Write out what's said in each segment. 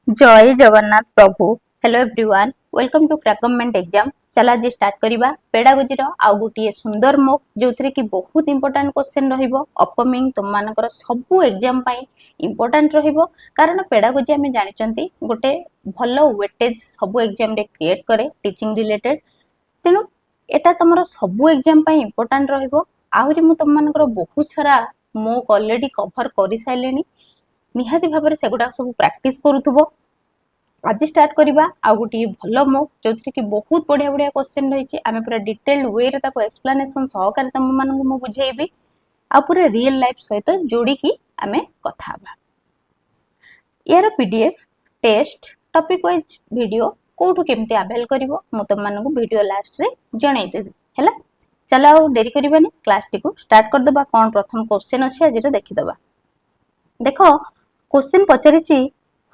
जय जगन्नाथ प्रभु। Hello everyone, welcome to crack government exam. चला आज स्टार्ट करिबा पेडागोजी रो आ गोटिए सुंदर मॉक जोथरे की बहुत इंपोर्टेंट क्वेश्चन रहिबो अपकमिंग तुम मानकर सब एग्जाम पई इंपोर्टेंट रहिबो। कारण पेडागोजी हमें जानिचंती गोटे भलो वेटेज सब एग्जाम रे क्रिएट करे टीचिंग रिलेटेड। तेनु एटा तमरो सब एग्जाम पई इंपोर्टेंट रहिबो। आहुरी मु तुम मानकर बहुत सारा मॉक ऑलरेडी कवर करि साइलेनी। निहाती भाबरे सेगुडा सब प्रैक्टिस करूथबो। आज स्टार्ट करिबा आ गोटे भलो मॉक जोथि कि बहुत बढ़िया बढ़िया क्वेश्चन रहिछि। आमे पूरा डिटेल्ड वे रे ताको एक्सप्लेनेशन सहकारे तम मानकु मु बुझेइबी आ पूरा रियल लाइफ सहित जोड़ी की आमे कथा बा। यार PDF test topic wise video कोठु केमते अवेल करिवो मु तम मानकु वीडियो लास्ट रे जणाइ देबी हैला। चलो देरी करिबानी क्लास टी को स्टार्ट कर दबा। कोन प्रथम क्वेश्चन अछि आज रे देखि दबा। देखो question पचारिछि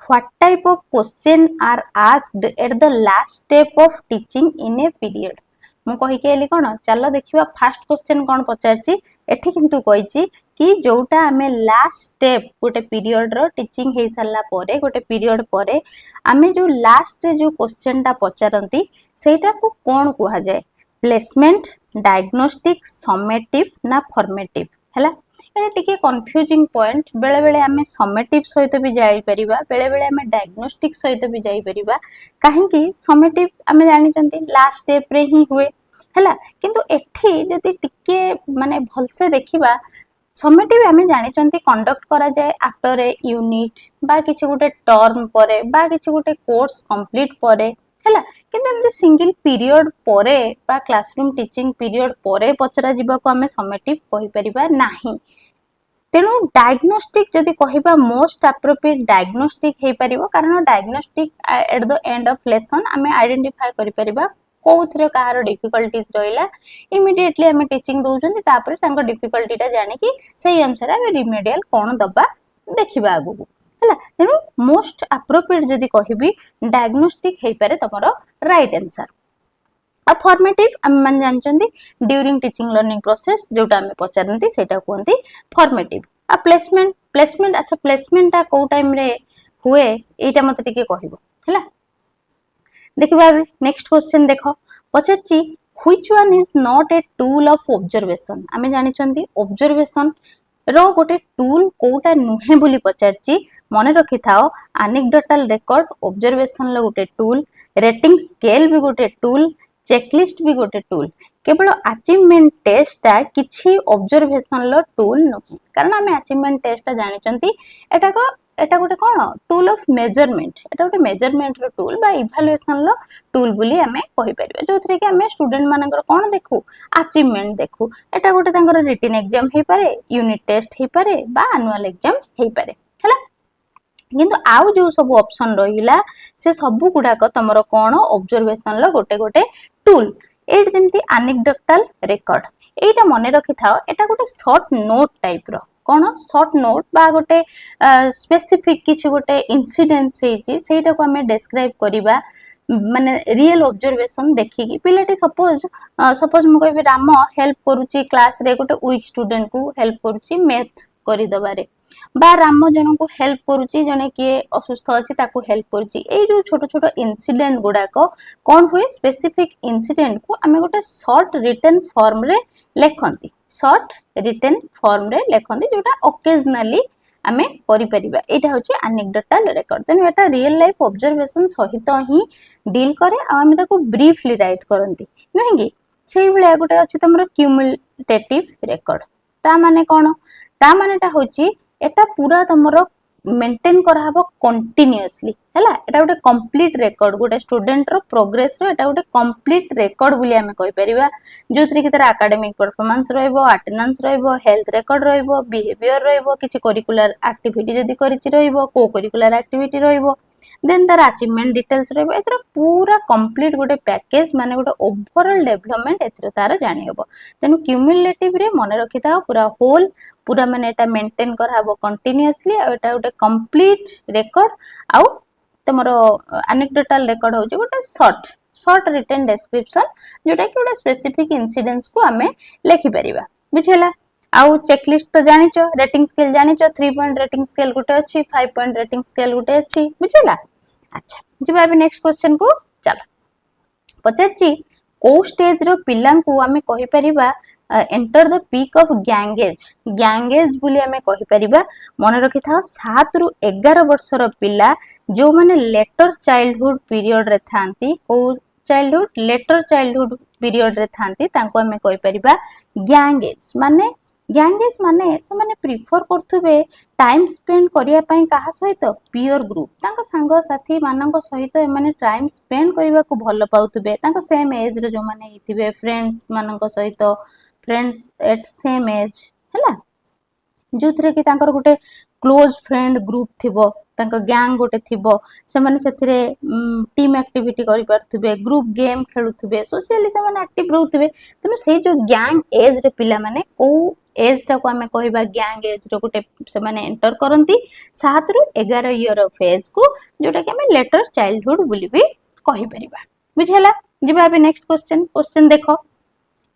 what type of question are asked at the last step of teaching in a period। मु कहि केली कोन चलो देखिबा फर्स्ट क्वेश्चन कोन पचारछि। एठी किंतु कहिछि कि जोटा हमें लास्ट स्टेप गोटे पीरियड रो टीचिंग हे साला परे गोटे पीरियड परे हमें जो लास्ट रे जो क्वेश्चन ता पचारंती सेटा को कोन कुहा जाय। प्लेसमेंट, डायग्नोस्टिक, समेटिव ना फॉर्मेटिव हैला। एटा टिके कंफ्यूजिंग पॉइंट। बेले बेले हमें समेटिव सहित भी जाई परिबा, बेले बेले हमें डायग्नोस्टिक सहित भी जाई परिबा। काहे कि समेटिव हमें जानि चंती लास्ट स्टेप रे ही हुए हैला। किंतु एठी जति टिके माने भलसे देखिबा समेटिव हमें जानि चंती कंडक्ट करा जाए आफ्टर ए यूनिट बा किछि गोटे टर्म परे बा किछि गोटे कोर्स कंप्लीट परे हैला। किंतु एमते सिंगल पीरियड परे बा क्लासरूम टीचिंग पीरियड परे पचरा जिबा को हमें समेटिव कहि परिबा नाही। तेणु डायग्नोस्टिक जदि कहिबा मोस्ट एप्रोप्रिएट डायग्नोस्टिक हे परिबो। कारण diagnostic at the end of lesson हमें आइडेंटिफाई करि परिबा कोथरे कहार डिफिकल्टीज रहिला। इमीडिएटली हमें टीचिंग दोउछन तापर तांको डिफिकल्टी ता जानि कि सेही अनुसार हमें रिमेडियल कोन दबा देखिबा आगु हैला। तेणु मोस्ट एप्रोप्रिएट जदि कहिबी डायग्नोस्टिक हे पारे तमरो राइट आंसर। आ फॉर्मेटिव हम मान जानचंदी ड्यूरिंग टीचिंग लर्निंग प्रोसेस जोटा हमें पचारंती सेटा कोंती फॉर्मेटिव। आ प्लेसमेंट अच्छा प्लेसमेंट को टाइम रे हुए एटा मते टिके कहिबो हैला। देखिबा नेक्स्ट क्वेश्चन देखो पचारची which one is not a tool of observation. हमें जानिचंदी ऑब्जर्वेशन रो गोटे टूल कोटा नुहे बोली पचारची। मने रखि थाओ एनेक्डोटल रिकॉर्ड ऑब्जर्वेशन लो गोटे टूल, रेटिंग स्केल भी गोटे टूल, चेकलिस्ट भी गोटे टूल। केवल अचीवमेंट टेस्ट किछि ऑब्जर्वेशन लो टूल नुहे। कारण हमें अचीवमेंट टेस्ट जानिचंती एटा गोटे कोन टूल ऑफ मेजरमेंट। एटा गोटे मेजरमेंट रो टूल बा इवैल्यूएशन लो टूल बोली हमें कहि परिबा। जोथरे कि हमें स्टूडेंट मानकर कोन देखु अचीवमेंट देखु। एटा गोटे तांकर रिटन एग्जाम हे पारे, यूनिट टेस्ट हे पारे बा एनुअल एग्जाम हे पारे हैला। किंतु आउ जो सब ऑप्शन रहिला से सब गुडा को तमरो कोन ऑब्जर्वेशन लो गोटे गोटे टूल। एट जेमती एनेक्डोटल रिकॉर्ड एटा मने रखि थाओ। एटा गोटे शॉर्ट नोट टाइप रो कोन शॉर्ट नोट बा गोटे स्पेसिफिक किछि गोटे इंसिडेंट सेछि सेटा को हमें डिस्क्राइब करिबा माने रियल ऑब्जर्वेशन देखि कि पिलेटी सपोज मु कहबे राम हेल्प करूची क्लास रे गोटे वीक स्टूडेंट को हेल्प करूची मैथ करि दबारे बा राम जन को हेल्प करूची जने किए असुस्थ अछि ताको हेल्प करूची। ए जो छोटो छोटो इंसिडेंट गुडा को कोन हुए स्पेसिफिक इंसिडेंट को हमें गोटे शॉर्ट रिटन फॉर्म रे लेखंती। शॉर्ट रिटन फॉर्म रे लेखंती जोटा ओकेजनली हमें करि परिबा। एटा होची एनेक्डोटल रिकॉर्ड। तेनु एटा रियल लाइफ ऑब्जर्वेशन सहित ही डील करे आ हमें ताको ब्रीफली राइट करंती नहीं कि सेही भले गोटे अछि तमरो क्यूमुलेटिव रिकॉर्ड। ता माने कोन ता मानेटा होची एटा पूरा तमरो मेंटेन करा हबो कंटीन्यूअसली हैला। एटा गोटे कंप्लीट रिकॉर्ड गोटे स्टूडेंट रो प्रोग्रेस रो एटा गोटे कंप्लीट रिकॉर्ड बोली हमें कहि परिबा। जोथरे कि तार एकेडमिक परफॉर्मेंस रहइबो, अटेंडेंस रहइबो, हेल्थ रिकॉर्ड रहइबो, बिहेवियर रहइबो, किछि करिकुलर एक्टिविटी जदी करिछि रहइबो, को करिकुलर एक्टिविटी रहइबो, देन तार अचीवमेंट डिटेल्स रहइबो। एतरा पूरा कंप्लीट गोटे पैकेज माने गोटे ओवरऑल डेवलपमेंट एतरे तार जानि हबो। तेनु क्यूमुलेटिव रे मने रखिता पूरा होल पूरा माने एटा मेंटेन करा हबो कंटीन्यूअसली। आ एटा गोटे कंप्लीट रिकॉर्ड आउ तमरो एनेक्डोटल रिकॉर्ड होची गोटे शॉर्ट रिटन डिस्क्रिप्शन जोटा कि गोटे स्पेसिफिक इंसिडेंट्स को हमें लिखि परिबा बुझेला। आउ चेकलिस्ट तो जानिचो, रेटिंग स्केल जानिचो, 3 पॉइंट रेटिंग स्केल गोटे अछि, 5 पॉइंट रेटिंग स्केल गोटे अछि बुझेला। अच्छा जी अभी नेक्स्ट क्वेश्चन को चलो पचारची को स्टेज रो पिल्ला को आमे कहि परिबा enter the peak of gang age बोली आमे कहि परिबा मन रखि था 7 रु 11 वर्षर पिल्ला जो माने लेटर चाइल्डहुड पीरियड रे थांती को लेटर चाइल्डहुड पीरियड रे थांती तांको आमे कहि परिबा गैंगेज माने से माने प्रिफर करथुबे टाइम स्पेंड करिया पई कहा सहित पियर ग्रुप तांको संग साथी मानक सहित माने टाइम स्पेंड करबा को भल पाउथुबे तांको सेम एज रे जो माने हिथिबे फ्रेंड्स मानक सहित फ्रेंड्स एट सेम एज हैला जो थरे कि तांकर गोटे क्लोज फ्रेंड ग्रुप थिबो तांको गैंग गोटे थिबो से माने सेथिरे टीम एक्टिविटी करि परथुबे ग्रुप गेम खेलुथुबे सोशली से माने एक्टिव रहउथुबे तनो से जो गैंग एज रे पिला माने ओ एज टा को हमें कहबा गैंग एज रो गोटे से माने एंटर करंती 7 रु 11 ईयर ऑफ एज को जोटा कि हमें लेटर चाइल्डहुड बोली भी कहि परिबा बुझला जिबा अबे नेक्स्ट क्वेश्चन देखो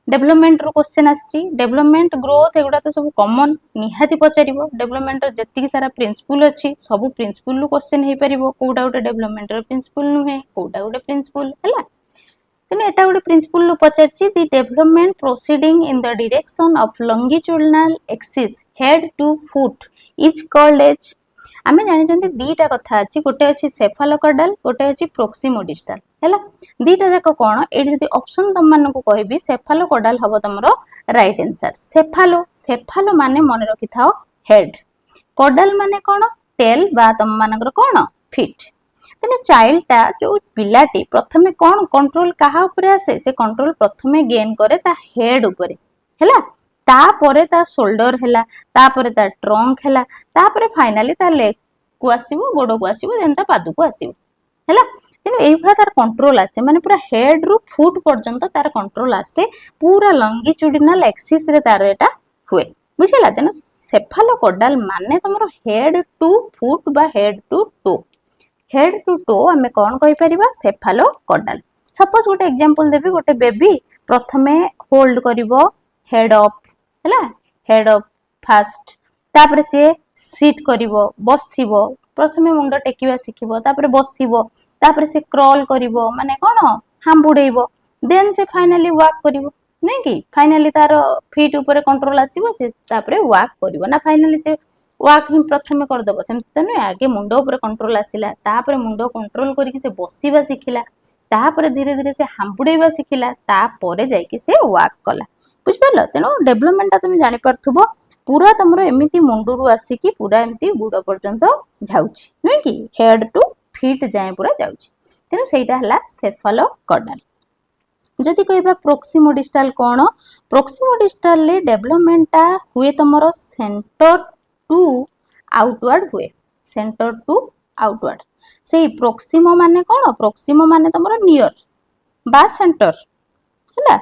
डेवलपमेंट रो क्वेश्चन आछि डेवलपमेंट ग्रोथ एगुडा तो सब कॉमन निहाती पचारिबो डेवलपमेंट रो जति सारा प्रिंसिपल अछि सब प्रिंसिपल रो क्वेश्चन हे परिबो कोडा गोटे डेवलपमेंट रो प्रिंसिपल नुहे कोडा गोटे प्रिंसिपल हला तने एटा गोटे प्रिंसिपल लो पचारछि the development proceeding in the direction of longitudinal axis head to foot is called as आमे जानि जंती दीटा कथा अछि गोटे अछि सेफालोकॉर्डाल गोटे अछि प्रोक्सिमोडिस्टल हैला दीटा जाक कोन एडी जदी ऑप्शन तम मानको कहबी सेफालोकॉर्डाल हबो तमरो राइट आंसर सेफालो माने मन रखि थाओ हेड कॉर्डाल माने कोन टेल बा तम मानकर कोन फीट तने चाइल्ड ता जो पिलाटी प्रथमे कोन कंट्रोल कहा ऊपर आसे से कंट्रोल प्रथमे गेन करे ता हेड ऊपर हैला तापरे ता शोल्डर हैला तापरे ता ट्रंक हैला तापरे फाइनली ता लेग को आसीबो गोडो को आसीबो देन ता पादु को आसीबो हैला तेनु एई भला तार कंट्रोल आसे माने पूरा हेड रु फुट पर्यंत तार कंट्रोल आसे पूरा लॉन्गिट्यूडिनल एक्सिस रे तार एटा हुए बुझिला तेनु सेफालोकॉर्डाल माने तमरो हेड टू फुट बा हेड टू टो आमे कोन कहि परिबा सेफालोकॉर्डाल सपोज गोटे एग्जांपल देबी गोटे बेबी प्रथमे होल्ड करिवो हेड अप हैला हेड अप फास्ट तापर से सिट करिवो बसिबो प्रथमे मुंड टेकिबा सिखिबो तापर बसिबो तापर से क्रॉल करिवो माने कोन हांबुडेइबो देन से फाइनली वॉक करिवो नै कि फाइनली तार फीट ऊपर कंट्रोल आसीबो से तापर वॉक करिवो ना फाइनली से वॉक ही प्रथमे कर दबो सेम त नै आगे मुंड ऊपर कंट्रोल आसिला तापर मुंड कंट्रोल करिकि से बसिबा सिखिला तापर धीरे धीरे से हांबुडेइबा सिखिला तापर जाय कि से वॉक कला बुझ परलो तेनो डेवलपमेंट ता तुम जानि परथुबो पूरा तमरो एमिति मुंडुरु आसी कि पूरा एमिति गुड पर्यंत जाउची नै कि हेड टू फीट जाय पूरा जाउची तेनो सेटा हला सेफालोकॉर्डाल जदि कहबा प्रोक्सिमोडिस्टल कोन प्रोक्सिमोडिस्टल ले डेवलपमेंट ता हुए तमरो सेंटर टू आउटवर्ड हुए सेंटर टू आउटवर्ड से प्रोक्सिमो माने कोन प्रोक्सिमो माने तमरो नियर बा सेंटर हैला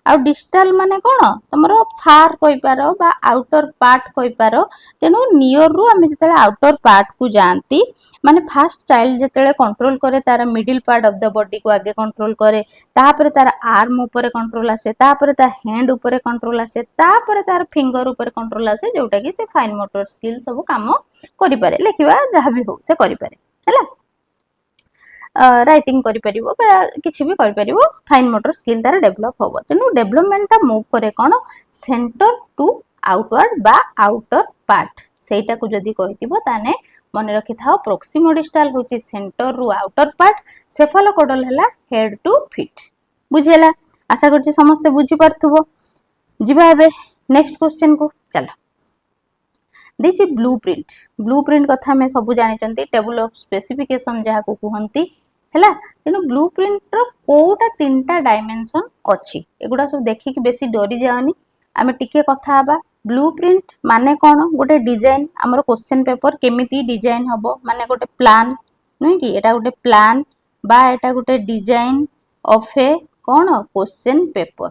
आ डिस्टल माने कोन तमरो फार कोइ पारो बा आउटर पार्ट कोइ पारो तेनु नियर रु आमे जतले आउटर पार्ट को जानती माने फर्स्ट चाइल्ड जतले कंट्रोल करे तार middle part of the body को आगे कंट्रोल करे तापर तार आर्म ऊपर कंट्रोल आसे तापर तार हैंड ऊपर कंट्रोल आसे तापर तार फिंगर ऊपर कंट्रोल आसे जोटा कि से फाइन मोटर स्किल सब काम करि पारे लेखिबा जहा भी हो से करि पारे हैला राइटिंग करि परिबो बा किछि भी करि परिबो फाइन मोटर स्किल तार डेवलप होबो तेनु डेवलपमेंट ता मूव करे कोन सेंटर टू आउटवर्ड बा आउटर पार्ट सेटा को जदी कहितिबो ताने मन रखि थाओ प्रोक्सिमोडिस्टल होची सेंटर रु आउटर पार्ट सेफालोकॉर्डाल हला हेड टू फीट बुझेला आशा करछि समस्त बुझि परथुबो जिबा एबे नेक्स्ट क्वेश्चन को चलो देखि ब्लूप्रिंट कथा में सब जानि चंती टेबल ऑफ स्पेसिफिकेशन जहा को कहंती हैला तेनु ब्लूप्रिंट रो कोटा तीनटा डायमेंशन अछि एगुडा सब देखि कि बेसी डरी जाओनी आमे टिके कथा हबा ब्लूप्रिंट माने कोन गोटे डिजाइन हमर क्वेश्चन पेपर केमिति डिजाइन हबो माने गोटे प्लान नै कि एटा गोटे प्लान बा एटा गोटे design of A cone question paper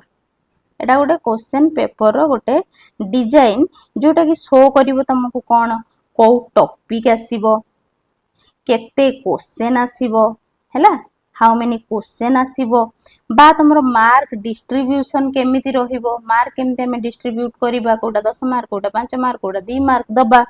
एटा गोटे क्वेश्चन पेपर रो गोटे डिजाइन जोटा कि शो करिवो तमको कोन को टॉपिक आसीबो केते क्वेश्चन आसीबो हैला हाउ मेनी क्वेश्चन आसीबो बा तमरो मार्क डिस्ट्रीब्यूशन केमिति रहिबो मार्क केमिति हमें डिस्ट्रीब्यूट करिबा कोटा 10 मार्क कोटा 5 मार्क कोटा 2 मार्क दबा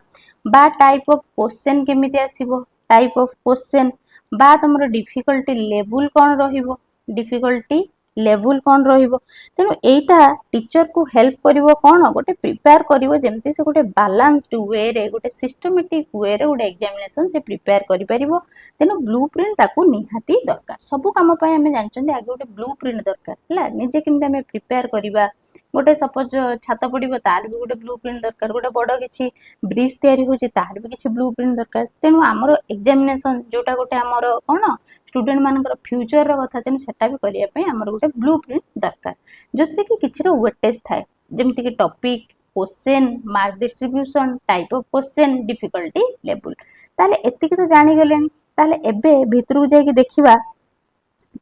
बा टाइप ऑफ क्वेश्चन केमिति आसीबो टाइप ऑफ क्वेश्चन बा तुमर डिफिकल्टी लेवल कौन रहिबो डिफिकल्टी लेवल कौन रहिबो तेणु एटा टीचर को हेल्प करिवो कौन गोटे प्रिपेयर करिवो जेमती से गोटे बैलेंस्ड वे रे गोटे सिस्टमैटिक वे रे गोटे एग्जामिनेशन से प्रिपेयर करि परिवो तेणु ब्लूप्रिंट ताकू निहाती दरकार सब काम पय हमें जानचंदी आगे गोटे ब्लूप्रिंट दरकार हला निजे केमते हमें प्रिपेयर करिवा गोटे सपोज छात पड़िबो तार भी गोटे ब्लूप्रिंट दरकार गोटे बड़ किछि ब्रिज तयारी होछि तार भी किछि ब्लूप्रिंट दरकार तेणु हमर एग्जामिनेशन जोटा गोटे हमर कोन स्टूडेंट मानकर फ्यूचर रो कथा तेणु सेटा भी करिया पय हमर गोटे ब्लूप्रिंट दरकार जोथरे कि किछि वेटेज थाए जेमति कि topic question mark distribution type of question difficulty level ताले एतिक तो जानि गेलेन ताले एबे भितरु जाई कि देखिबा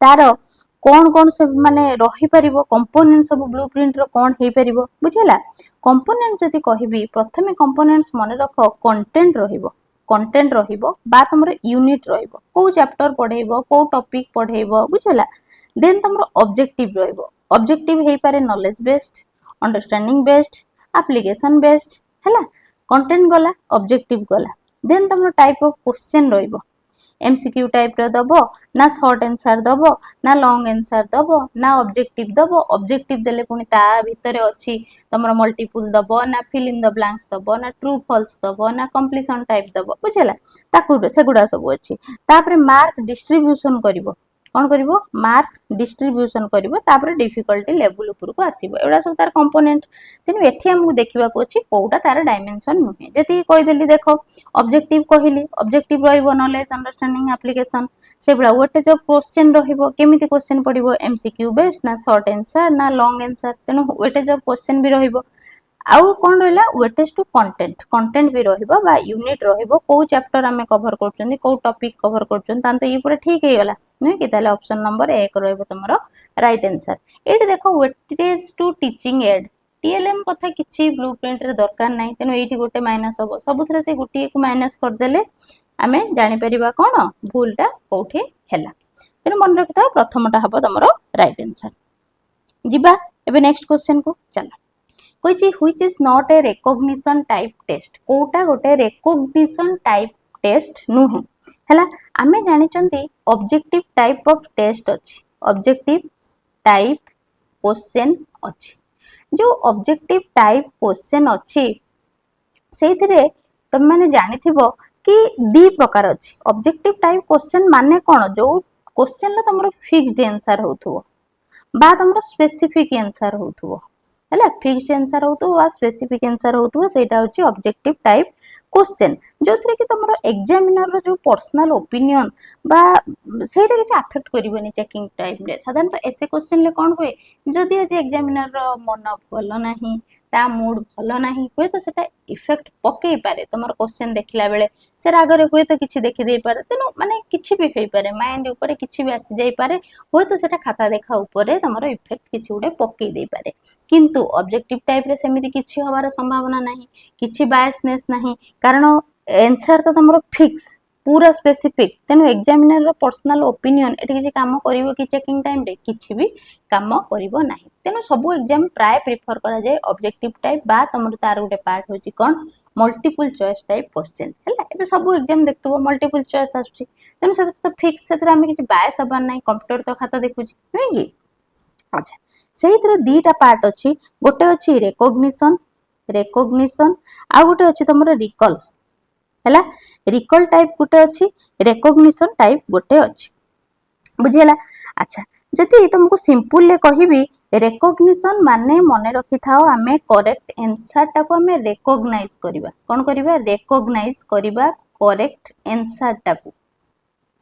तार कौन कौन सब माने रही परिबो कंपोनेंट सब ब्लूप्रिंट रो कौन हेई परिबो बुझिला कंपोनेंट जदि कहिबी प्रथमे कंपोनेंट्स मने रखो कंटेंट रहिबो बा तमरो यूनिट रहिबो को चैप्टर पढेइबो को टॉपिक पढेइबो बुझिला देन तमरो ऑब्जेक्टिव रहिबो ऑब्जेक्टिव हेई पारे knowledge based understanding based application based हैला कंटेंट गला ऑब्जेक्टिव गला देन तमरो टाइप ऑफ क्वेश्चन रहिबो एमसीक्यू टाइप रो दबो ना शॉर्ट आंसर दबो ना लॉन्ग आंसर दबो ना ऑब्जेक्टिव दबो ऑब्जेक्टिव देले पुनी ता भितरे अछि तमरो मल्टीपल दबो ना फिल इन द ब्लैंक्स दबो ना ट्रू फॉल्स दबो ना कंप्लीशन टाइप दबो बुझला ताकू सेगुडा सब अछि तापरे मार्क डिस्ट्रीब्यूशन करिवो कौन करिवो मार्क डिस्ट्रीब्यूशन करिवो तापरे डिफिकल्टी लेवल ऊपर को आसीबो एडा सब तार कंपोनेंट तेनु एठी हमहु देखिबा को अछि कोउटा तार डायमेंशन नुहे जति कहि देली देखो ऑब्जेक्टिव कहिली ऑब्जेक्टिव रहिबो नॉलेज अंडरस्टैंडिंग एप्लीकेशन सेबला वेटेज ऑफ क्वेश्चन रहिबो केमिति क्वेश्चन पडिबो एमसीक्यू बेस्ड ना शॉर्ट आंसर ना लॉन्ग आंसर तेनु वेटेज ऑफ क्वेश्चन भी रहिबो आउ कोन रहला वेटेज टू कंटेंट भी रहिबो बा यूनिट रहिबो को चैप्टर हमें कवर करचंदी को टॉपिक कवर करचंदी तांते ई पूरा ठीक हे गला नहीं कि ताले ऑप्शन नंबर 1 रहइबो तमरो राइट आंसर एठी देखो weightage to teaching aid TLM कथा किछि ब्लूप्रिंट रे दरकार नै तेनु एठी गोटे माइनस होबो सबुथरे से गोटे को माइनस कर देले हमें जानि परिबा कोन भूलटा कोठे हैला तेनु मन रखता प्रथमटा हबो तमरो राइट आंसर जिबा एबे नेक्स्ट क्वेश्चन को चला कोइछि which is not a recognition type test कोटा गोटे रिकॉग्निशन टाइप टेस्ट नुहे हैला आमे जानि चंती ऑब्जेक्टिव टाइप ऑफ टेस्ट अछि ऑब्जेक्टिव टाइप क्वेश्चन अछि जो ऑब्जेक्टिव टाइप क्वेश्चन अछि सेथिरे तुम माने जानिथिबो कि दी प्रकार अछि ऑब्जेक्टिव टाइप क्वेश्चन माने कोन जो क्वेश्चन ल तमरो फिक्स्ड आंसर होथुवो बा तमरो स्पेसिफिक आंसर होथुवो हैला फिक्स्ड आंसर होतो वा स्पेसिफिक आंसर होतो सेटा होची ऑब्जेक्टिव टाइप क्वेश्चन जोथरे कि तमरो एग्जामिनर रो जो पर्सनल ओपिनियन बा सेटा किछ अफेक्ट करिवनी चेकिंग टाइम रे साधारणतः ऐसे क्वेश्चन ले कोन होय जदि आज एग्जामिनर रो मन भलो नाही ता मूड भलो नाही होय तो सेटा इफेक्ट पके पारे तमर क्वेश्चन देखिला बेले से रागरे होय तो किछि देखि दे पारे तेनु माने किछि भी होई पारे माइंड ऊपर किछि भी आसी जाई पारे होय तो सेटा खाता देखा ऊपर तमरो इफेक्ट किछि उडे पके दे पारे किंतु ऑब्जेक्टिव टाइप रे सेमिति किछि होबार संभावना नाही किछि बायसनेस नाही कारण आंसर तो तमरो फिक्स पूरा स्पेसिफिक तेनु एग्जामिनर रो पर्सनल ओपिनियन एठी किछि काम करिवो कि चेकिंग टाइम रे किछि भी काम करिवो नाही तेनु सब एग्जाम प्राय प्रेफर करा जाय ऑब्जेक्टिव टाइप बा तमरो तार गोटे पार्ट होची कोन मल्टीपल चॉइस टाइप क्वेश्चन हैला एबे सब एग्जाम देखतबो मल्टीपल चॉइस आछी तेनु से तो फिक्स सेतरा हम किछि बायस हबार नाही कंप्यूटर तो खाता देखुची नै कि अच्छा सेहितर दीटा पार्ट अछि गोटे अछि रेकॉग्निशन आ गोटे अछि तमरो रिकॉल हैला रिकॉल टाइप गोटे अछि रेकॉग्निशन टाइप गोटे अछि बुझियला अच्छा जति तुमको सिंपल ले कहिबी रेकॉग्निशन माने मने रखि थाओ हमें करेक्ट आंसर टाको हमें रिकॉग्नाइज करिबा कोन करिबा रिकॉग्नाइज करिबा करेक्ट आंसर टाको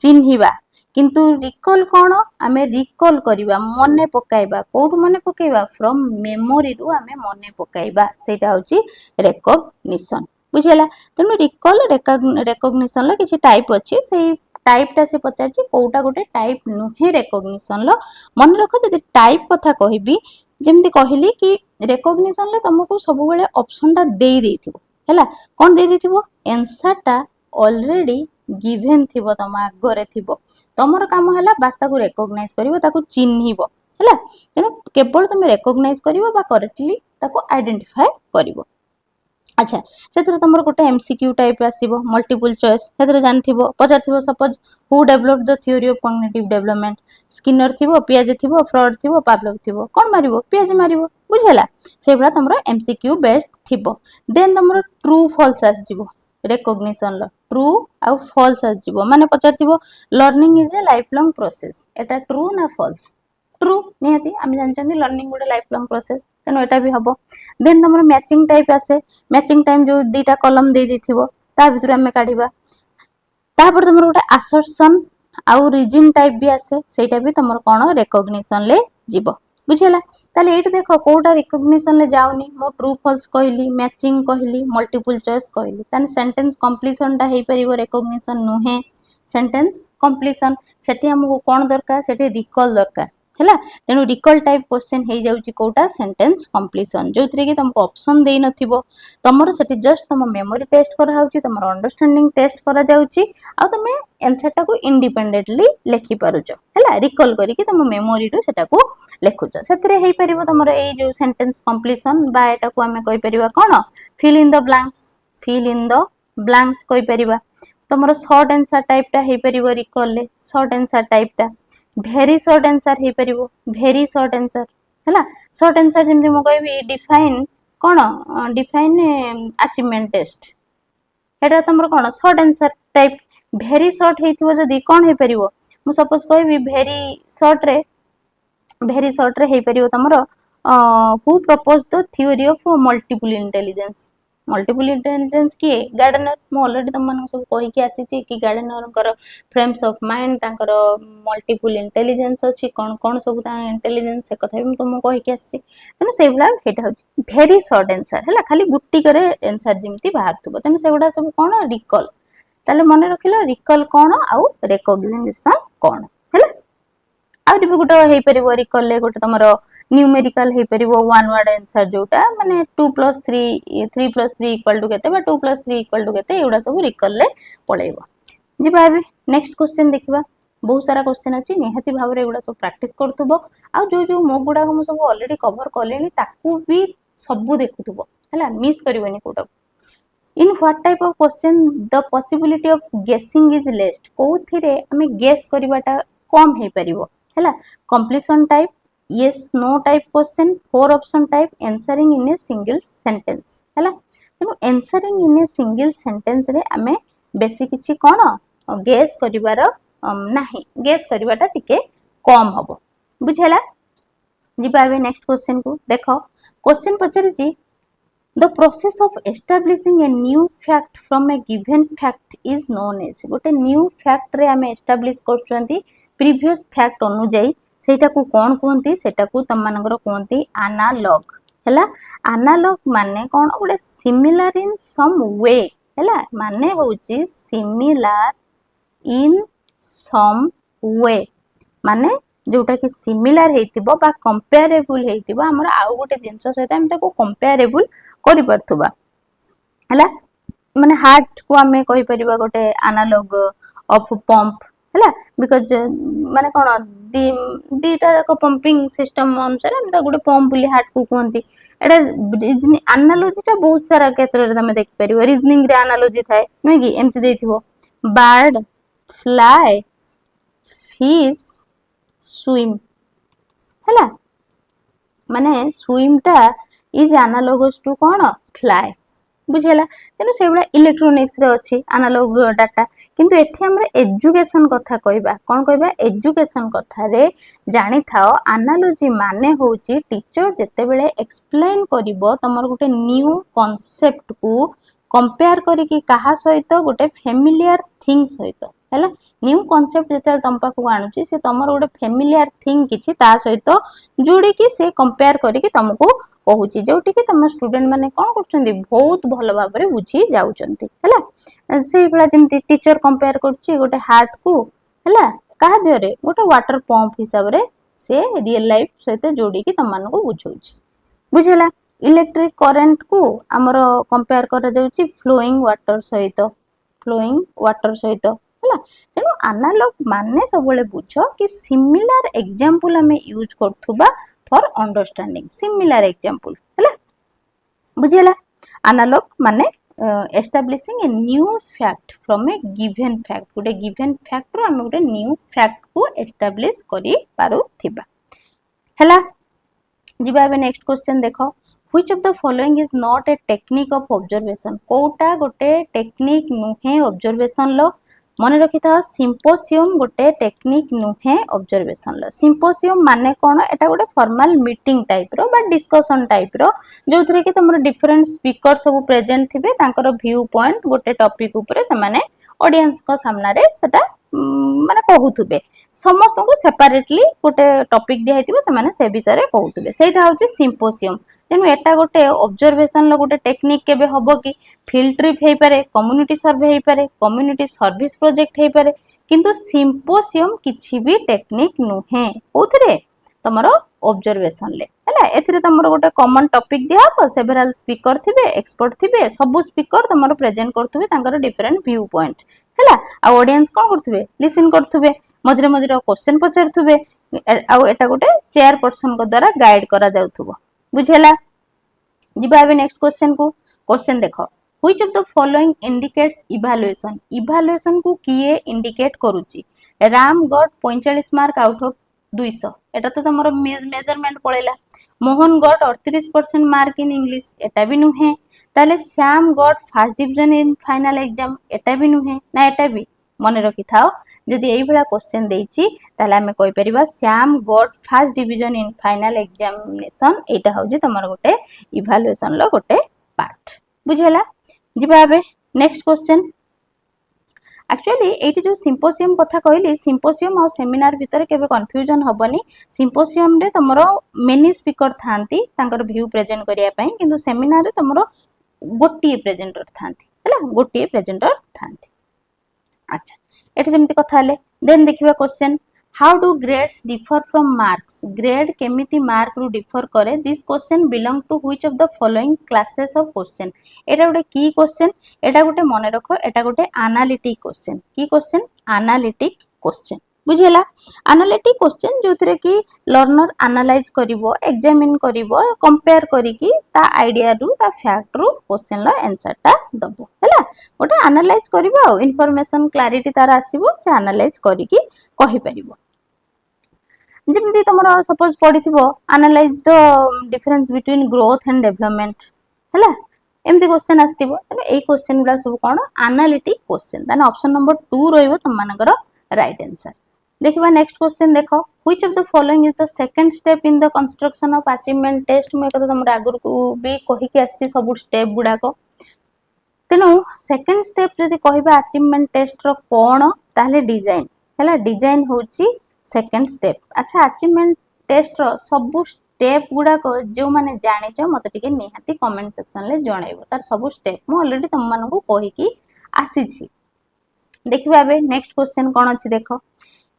चिन्हिबा किंतु रिकॉल कोन हमें रिकॉल करिबा मने पकाइबा कोठ मने पकाइबा फ्रॉम मेमोरी रु हमें मने पकाइबा सेटा होची रेकॉग्निशन बुझियला तनु रिकॉल रेकॉग्निशन लो किछि टाइप अछि सेही टाइप टा से पचारछि कोउटा गोटे टाइप नुहे रेकॉग्निशन लो मन रखो जदि टाइप कथा कहिबी जेमति कहिली कि रेकॉग्निशन ले तुमको सब बेले ऑप्शन टा देई देथिबो हैला कोन देई देथिबो आंसर टा ऑलरेडी गिवन थिबो तम आगरे थिबो तमरो काम हैला बास ताको रेकॉग्नाइज करिवो ताको चिन्हिबो हैला तेनु केवल तुम रेकॉग्नाइज करिवो बा करेक्टली ताको आइडेंटिफाई करिवो अच्छा से तुम गोटे एमसीक्यू टाइप आसो मल्टीपल चॉइस से जानथिबो पचार suppose who develop the theory of cognitive development Skinner थी पियाजे थी फ्रॉड थी पावलोव थी कौन मारिबो पियाजे मारिबो बुझेला से भला तुम एमसीक्यू बेस्ड थिबो देन तुम ट्रू फॉल्स आसजिवो रेकग्निशन लो ट्रू आउ फॉल्स आसजिवो माने पचारथिबो learning is a life long process एटा ट्रू ना फॉल्स ट्रू निहाती आम जानते लर्निंग गोटे लाइफ लॉन्ग प्रोसेस तेणु यहाँ भी हम देन तुम मैचिंग टाइप आसे मैचिंग टाइम जो दीटा कलम दे देथिबो ता भितर आमे काढिबा तापर तुम गोटे आसर्शन आउ रीजन टाइप भी आसे सेटा भी तुम कौन रेकग्निशन ले जीवो बुझेला ताले एठी देखो कोटा रिकग्निशन ले जाउनी मो ट्रू फॉल्स कहली मैचिंग कहली मल्टीपल चॉइस कहली ताने सेंटेंस कंप्लीशन टा हेई परिबो रेकग्निशन नुहे सेंटेंस कंप्लीशन सेठी हमको कोन दरकार सेठी रिकॉल दरकार है तेणु रिकॉल टाइप क्वेश्चन हो जाउची कोटा सेंटेंस कंप्लीशन जो थी कि तुमको ऑप्शन दे नथिबो तमरो सेठी जस्ट तुम मेमोरी टेस्ट करा होउची तमरो अंडरस्टैंडिंग टेस्ट करा जाउची आ तुमे आंसर टा को इंडिपेंडेंटली लिखि पारुचो हैला रिकॉल करी कि तुम मेमोरी रो सेटा को लिखुचो सेतरे हेई परिबो तमरो ए जो सेंटेंस कंप्लीशन बा एटा को हमें कहि परिबा कोन फिल इन द ब्लैंक्स कहि परिबा तमरो शॉर्ट आंसर टाइप टा हेई परिबो रिकॉल ले शॉर्ट आंसर टाइप टा भेरी शॉर्ट आंसर हे परिबो भेरी शॉर्ट आंसर हैला शॉर्ट आंसर जेमति मो कहबी डिफाइन कोन डिफाइन अचीवमेंट टेस्ट एटा तमरो कोन शॉर्ट आंसर टाइप भेरी शॉर्ट हेतिबो जदी कोन हे परिबो मु सपोज कहबी भेरी शॉर्ट रे हे परिबो तमरो who propose the theory of multiple intelligence किए गार्डनर मु ऑलरेडी तुम मानक सब कहि के आसी कि गार्डनर कर फ्रेम्स ऑफ माइंड तांकर मल्टीपल इंटेलिजेंस अछि कोन कोन सब ता इंटेलिजेंस से कथा भी तुम कहि के आसी तनो से बला हेटा होची भेरी शॉर्ट आंसर हैला खाली गुट्टी करे आंसर जिमती बाहर थबो तनो से गुडा सब कोन रिकॉल ताले मन रखिलो रिकॉल कोन आउ रिकॉग्निशन कोन हैला आ भी गोटे हे परिबो रिकॉल ले गोटे तमरो न्यूमेरिकल हे परिबो वन वर्ड आंसर जोटा माने 2 + 3 3 + 3 = केते बा 2 + 3 = केते एउडा सब रिकॉल ले पळेबो जिबा अबे नेक्स्ट क्वेश्चन देखिबा बहुत सारा क्वेश्चन अछि निहाती भाव रे एउडा सब प्रैक्टिस करथुबो आ जो जो मो गुडा को सब ऑलरेडी कवर करलेनी ताकू भी सब देखुथुबो हैला मिस करिवनी कोटा in what type of question the possibility of guessing is least कोथिरे हमें गेस करबाटा कम हे परिबो हैला completion type yes no type question 4 option type answering in a single sentence हैला तेनु answering in a single sentence रे हमें बेसी किछि कोन गेस करिवार नाही गेस करिवाटा टिके कम हबो बुझेला जिबा बे नेक्स्ट क्वेश्चन को देखो क्वेश्चन पचरी छी the process of establishing a new fact from a given fact is known as गोटे new fact रे हमें establish करचंती previous fact अनुଯାयी सेटा को कोन कहंती सेटा को तम मानकर कहंती एनालॉग हैला एनालॉग माने कोन गोटे सिमिलर इन सम वे हैला माने होची सिमिलर इन सम वे माने जोटा कि सिमिलर हेतिबो बा कंपेरेबल हेतिबो हमर आउ गोटे जिंस सहित हम ताको कंपेरेबल करि परथुबा हैला माने हार्ट को हमें कहि परिबा गोटे एनालॉग ऑफ पंप हैला बिकॉज़ माने कोन दीटा को पंपिंग सिस्टम अनुसार हम ता गोटे पंप बुली हार्ट को कहंती एटा एनालॉजी ता बहुत सारा क्षेत्र रे हम देख परिबो रीजनिंग रे एनालॉजी थाए नै कि एमति देथिबो बर्ड फ्लाई फिश स्विम हैला माने स्विम टा इज एनालॉगस टू कोन फ्लाई बुझेला तेनु सेबला इलेक्ट्रोनिक्स रे अछि एनालॉग डाटा किंतु एठी हमरे एजुकेशन कथा कहबा कोन कहबा एजुकेशन कथा रे जानि थाओ एनालॉजी माने होची टीचर जते बेले एक्सप्लेन करिवो तमर गोटे न्यू कांसेप्ट को कंपेयर करी कि कहा सहित गोटे फेमिलियर थिंग सहित हैला न्यू कांसेप्ट जते तम पाखु आनुची से तमर गोटे फेमिलियर थिंग किछि ता सहित जोडी कि से कंपेयर करी कि तुमको कहूची जोटी कि तम स्टूडेंट माने कोन करछन्ती बहुत भलो भाबरे बुझी जाउचन्ती हैला सेही बला जेमती टीचर कंपेयर करछि गोटे हार्ट को हैला कहा दियरे गोटे वाटर पंप हिसाब रे से रियल लाइफ सहित जोडी कि तम मान को बुझौछि बुझला इलेक्ट्रिक करंट को हमरो कंपेयर करा जाउछि फ्लोइंग वाटर सहित हैला तेनु एनालॉग माने सबले बुझो कि सिमिलर एग्जांपल हमें यूज करथुबा फॉर अंडरस्टैंडिंग सिमिलर एग्जांपल हैला बुझेला एनालॉग माने establishing a new fact from a given fact गोटे गिवन फैक्ट रो हम गोटे न्यू फैक्ट को एस्टाब्लिश करि पारुथिबा हला जिबा बे नेक्स्ट क्वेश्चन देखो which of the following is not a technique of observation कोटा गोटे टेक्निक नुहे ऑब्जर्वेशन लो मन रखि था सिम्पोसियम गोटे टेक्निक नुहे ऑब्जर्वेशन लो सिम्पोसियम माने कोन एटा गोटे फॉर्मल मीटिंग टाइप रो बा डिस्कशन टाइप रो जो थरे कि तमरो डिफरेंट स्पीकर सब प्रेजेंट थिबे तांकर व्यू पॉइंट गोटे टॉपिक ऊपर से माने ऑडियंस को सामना रे सेटा माने कहउथुबे समस्त को सेपरेटली गोटे टॉपिक दिया हेतिबो से माने से विषय रे कहउथुबे सेटा होचे सिम्पोसियम तेनु एटा गोटे ऑब्जर्वेशन लो गोटे टेक्निक केबे हबो कि फील्ड ट्रिप हेई पारे कम्युनिटी सर्वे हेई पारे कम्युनिटी सर्विस प्रोजेक्ट हेई पारे किंतु सिम्पोसियम किछि भी टेक्निक नुहे कोथरे तमरो ऑब्जर्वेशन ले हला एथिरे तमरो गोटे कॉमन टॉपिक दिया हो सेवरल स्पीकर थिबे एक्सपर्ट थिबे सब स्पीकर तमरो प्रेजेंट करथुबे तांकर डिफरेंट व्यू पॉइंट हला आ ऑडियंस कोन करथुबे लिसन करथुबे मझरे मझरे क्वेश्चन पचारथुबे आ एटा गोटे चेयर पर्सन को द्वारा गाइड करा जाउथुबो बुझेला जिबा बे नेक्स्ट क्वेश्चन को क्वेश्चन देखो which of the following indicates evaluation evaluation को किए इंडिकेट करूची Ram got 45 mark out of 200 एटा तो तमरो मेजरमेंट पळेला Mohan got 38% mark in English एटा भी नुहे ताले Shyam got first division in final exam एटा भी नुहे ना एटा भी मन रखि थाओ जदि एई भला क्वेश्चन देइची ताले हमें कहि परिबा Shyam got first division in final examination एटा होजी तमरो गोटे इवैल्यूएशन लो गोटे पार्ट बुझेला जिबा बे नेक्स्ट क्वेश्चन एक्चुअली एटी जो सिम्पोसियम कथा कहली सिम्पोसियम और सेमिनार भितर केबे कंफ्यूजन हबनी सिम्पोसियम रे तमरो मेनी स्पीकर थांती तांकर व्यू प्रेजेंट करिया पई किंतु सेमिनार रे तमरो गोटिए प्रेजेंटर थांती हला गोटिए प्रेजेंटर थांती अच्छा एटी जेमति कथा हले देन देखिबा question how do grades differ from marks grade केमिति मार्क रु डिफर करे this question belong to which of the following classes of question एटा गोटे की क्वेश्चन एटा गोटे मने रखो एटा गोटे एनालिटिक क्वेश्चन की क्वेश्चन एनालिटिक क्वेश्चन बुझेला एनालिटिक क्वेश्चन जोथरे कि लर्नर एनालाइज करिवो एग्जामिन करिवो कंपेयर करिकि ता आईडिया रु ता फैक्ट रु क्वेश्चन लो आंसर ता दबो हैला गोटे एनालाइज करिवो आ इंफॉर्मेशन क्लैरिटी तार आसीबो से एनालाइज करिकि कहि परिबो जेमति तमरो सपोज पढिथिबो analyse the difference between growth and development हैला एमति क्वेश्चन आस्तिबो तने एई क्वेश्चन गुला सब कोन एनालिटिक क्वेश्चन तने ऑप्शन नंबर 2 रहिबो तम मानकर राइट आंसर देखिबा नेक्स्ट क्वेश्चन देखो which of the following is the second step in the construction of achievement test मैं कथा तमरा आगुर को भी कहि के आछि सब स्टेप गुडा को तेनु सेकंड स्टेप जदि कहबा अचीवमेंट टेस्ट रो कोन ताले डिजाइन हैला डिजाइन होची सेकंड स्टेप अच्छा अचीवमेंट टेस्ट रो सब स्टेप गुडा को जो माने जानि छ मते टिके निहाती कमेंट सेक्शन ले जणाइबो तार सब स्टेप मो ऑलरेडी तम मानन को कहि की आसी छी देखिबा बे नेक्स्ट क्वेश्चन कोन अछि देखो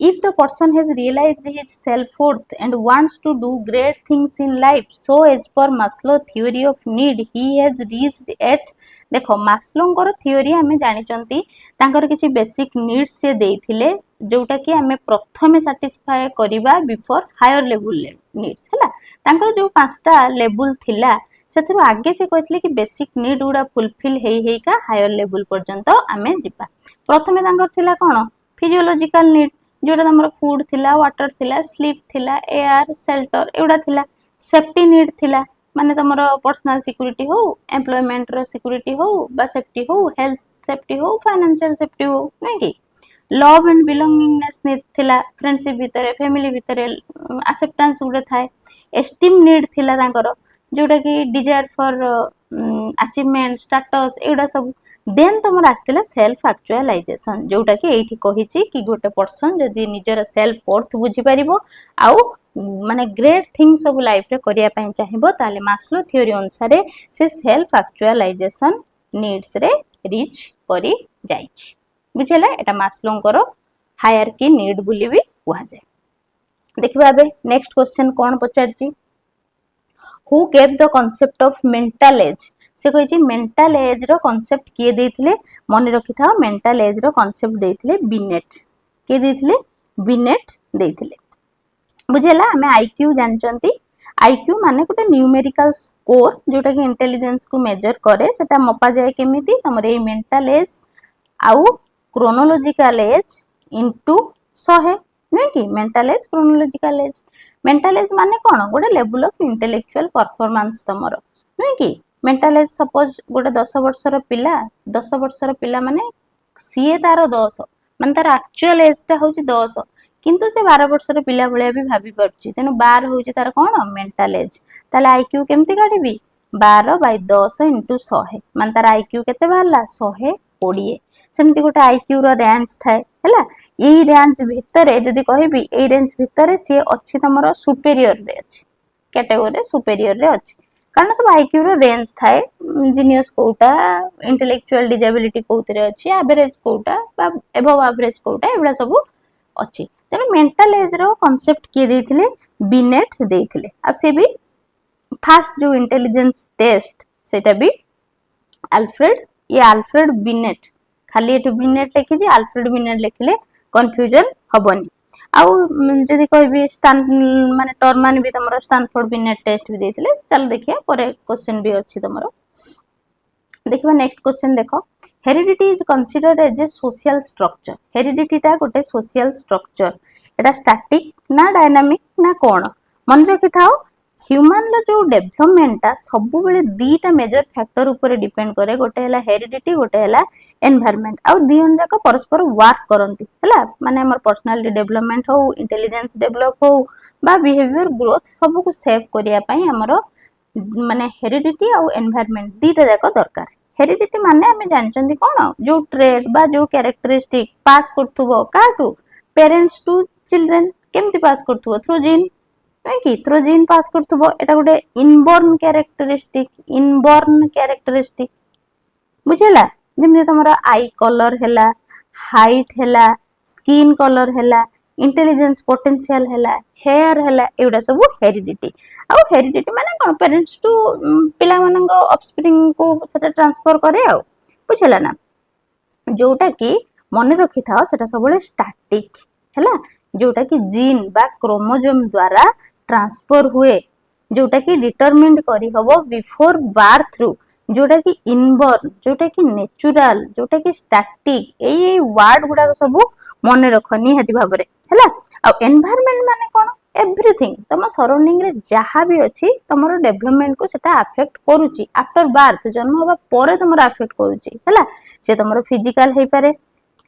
if the person has realized his self-worth and wants to do great things in life so as per Maslow theory of need he has reached at देखो मास्लो को थियोरी हमें जानी चंती तांकर किसी बेसिक नीड्स से देथिले जोटा कि हमें प्रथमे सैटिस्फाई करिबा बिफोर हायर लेवल नीड्स हैला तांकर जो पांचटा लेवल थिला सेथरो आगे से कहथिले कि बेसिक नीड गुडा फुलफिल हेई का हायर लेवल पर्यंत हमें जिबा प्रथमे तांकर थिला कोन फिजियोलॉजिकल नीड जोटा हमर फूड थिला वाटर थिला स्लीप थिला एयर शेल्टर एउडा थिला सेफ्टी नीड थिला माने तमरो पर्सनल सिक्योरिटी हो एम्प्लॉयमेंट रो सिक्योरिटी हो बा सेफ्टी हो हेल्थ सेफ्टी हो फाइनेंशियल सेफ्टी हो नै कि लव एंड बिलोंगिंगनेस नीड थिला फ्रेंडशिप भितरे फैमिली भितरे एक्सेप्टेंस गुडे थाए एस्टीम नीड थिला तांकर जोटा कि डिजायर फॉर अचीवमेंट स्टेटस एउडा सब देन तमर आस्तिला सेल्फ एक्चुअलाइजेशन जोटा कि एठी कहिची कि गोटे पर्सन जदी निजर सेल्फ वर्थ बुझी परिबो आउ माने ग्रेट थिंग सब लाइफ रे करिया पय चाहिबो ताले मास्लो थ्योरी अनुसार से सेल्फ एक्चुअलाइजेशन नीड्स रे रीच करी जाइछि बुझेला एटा मास्लो को हायरार्की नीड बुली भी कहा जाय देखिबा बे नेक्स्ट क्वेश्चन कोन पचारची who gave the concept of mental age से कहिछि मेंटल एज रो कांसेप्ट किए देथिले मन रखि था मेंटल एज रो कांसेप्ट देथिले बिनेट के देथिले बिनेट देथिले बुझेला हमें आईक्यू जानचंती आईक्यू माने गोटे न्यूमेरिकल स्कोर जोटा कि इंटेलिजेंस को मेजर करे सेटा मपा जाए केमिति तमरे ए मेंटल एज आउ क्रोनोलॉजिकल एज इनटू 100 नुहे कि mental as chronological age mental as माने कोन गोटे लेवल ऑफ इंटेलेक्चुअल परफॉर्मेंस तमरो नुहे कि मेंटल एज सपोज गोटे 10 वर्षर पिला 10 वर्षर पिला माने सीए तार 10 माने तार एक्चुअल एज टा होची 10 किंतु से 12 वर्षर पिला भलिया भी भाभी परची तेनु 12 होची तार कोन मेंटल एज ताले आईक्यू केमती काढिबी 12 बाय 10 इनटू 100 माने तार आईक्यू केते बाहरला 120 सेमती गोटे आईक्यू रो रेंज थाए हैला एई रेंज भितरे जदी कहबी एई रेंज भितरे से अछि तमरो सुपेरियर रे अछि कैटेगरी सुपेरियर रे अछि कारण सब आईक्यू रो रेंज थाए जीनियस कोटा इंटेलेक्चुअल डिजेबिलिटी कोउतरे अछि एवरेज कोटा बा एबव एवरेज कोटा एबडा सब अछि तेनु मेंटल एज रो कांसेप्ट किए देथिले बिनेट देथिले आ से भी फास्ट जो इंटेलिजेंस टेस्ट सेटा भी आल्फ्रेड बिनेट खाली एटु बिनेट लिखि जे आल्फ्रेड बिनेट लिखले कंफ्यूजन हबनी आउ जदी कहबी माने टर्मान भी तमरो स्टैनफोर्ड बिनेट टेस्ट भी देथिले चल देखिए परे क्वेश्चन भी अछि तमरो देखिबा नेक्स्ट क्वेश्चन देखो heredity is considered as a social structure heredity टा गोटे सोशल स्ट्रक्चर एटा स्टैटिक ना डायनामिक ना कोन मन रखि थाओ ह्यूमन लो जो डेवलपमेंट टा सब बेले दीटा मेजर फैक्टर ऊपर डिपेंड करे गोटे हला हेरिडिटी गोटे हला एनवायरनमेंट आ दियन जाक परस्पर वर्क करंती हला माने हमर पर्सनालिटी डेवलपमेंट हो इंटेलिजेंस डेवलप हो बा बिहेवियर ग्रोथ सब को सेव करिया पई हमर माने हेरिडिटी आ एनवायरनमेंट दीटा जाक दरकार हेरिडिटी माने हमें जानचंदी कोन जो ट्रेट बा जो कैरेक्टरिस्टिक पास करथुबो काटू पेरेंट्स टू चिल्ड्रन केमती पास करथुबो थ्रू जीन नहीं कि थ्रू जीन पास करथुबो एटा गोटे इनबॉर्न कैरेक्टरिस्टिक बुझेला जेमने तमरा आई कलर हैला हाइट हैला स्किन कलर हैला इंटेलिजेंस पोटेंशियल हैला हेयर हैला एउडा सब हेरिडिटी आ हेरिडिटी माने कोन पेरेंट्स टू पिला मानंगो ऑफस्प्रिंग को सेटा ट्रांसफर करे आ बुझेला ना जोटा कि मन रखि थाओ सेटा सबले स्टैटिक हैला जोटा कि जीन बा क्रोमोसोम द्वारा ट्रांसफर हुए जोटा कि डिटरमिन्ड करी हबो बिफोर बर्थ थ्रू जोटा कि इनबॉर्न जोटा कि नेचुरल जोटा कि स्टैटिक एई वर्ड गुडा सब मन रख निहाती भाबरे हैला आ एनवायरनमेंट माने कोन एवरीथिंग तम सराउंडिंग रे जहा भी अछि तमरो डेवलपमेंट को सेटा अफेक्ट करूची आफ्टर बर्थ जन्म होबा परे तमरो अफेक्ट करूची हैला से तमरो फिजिकल हे पारे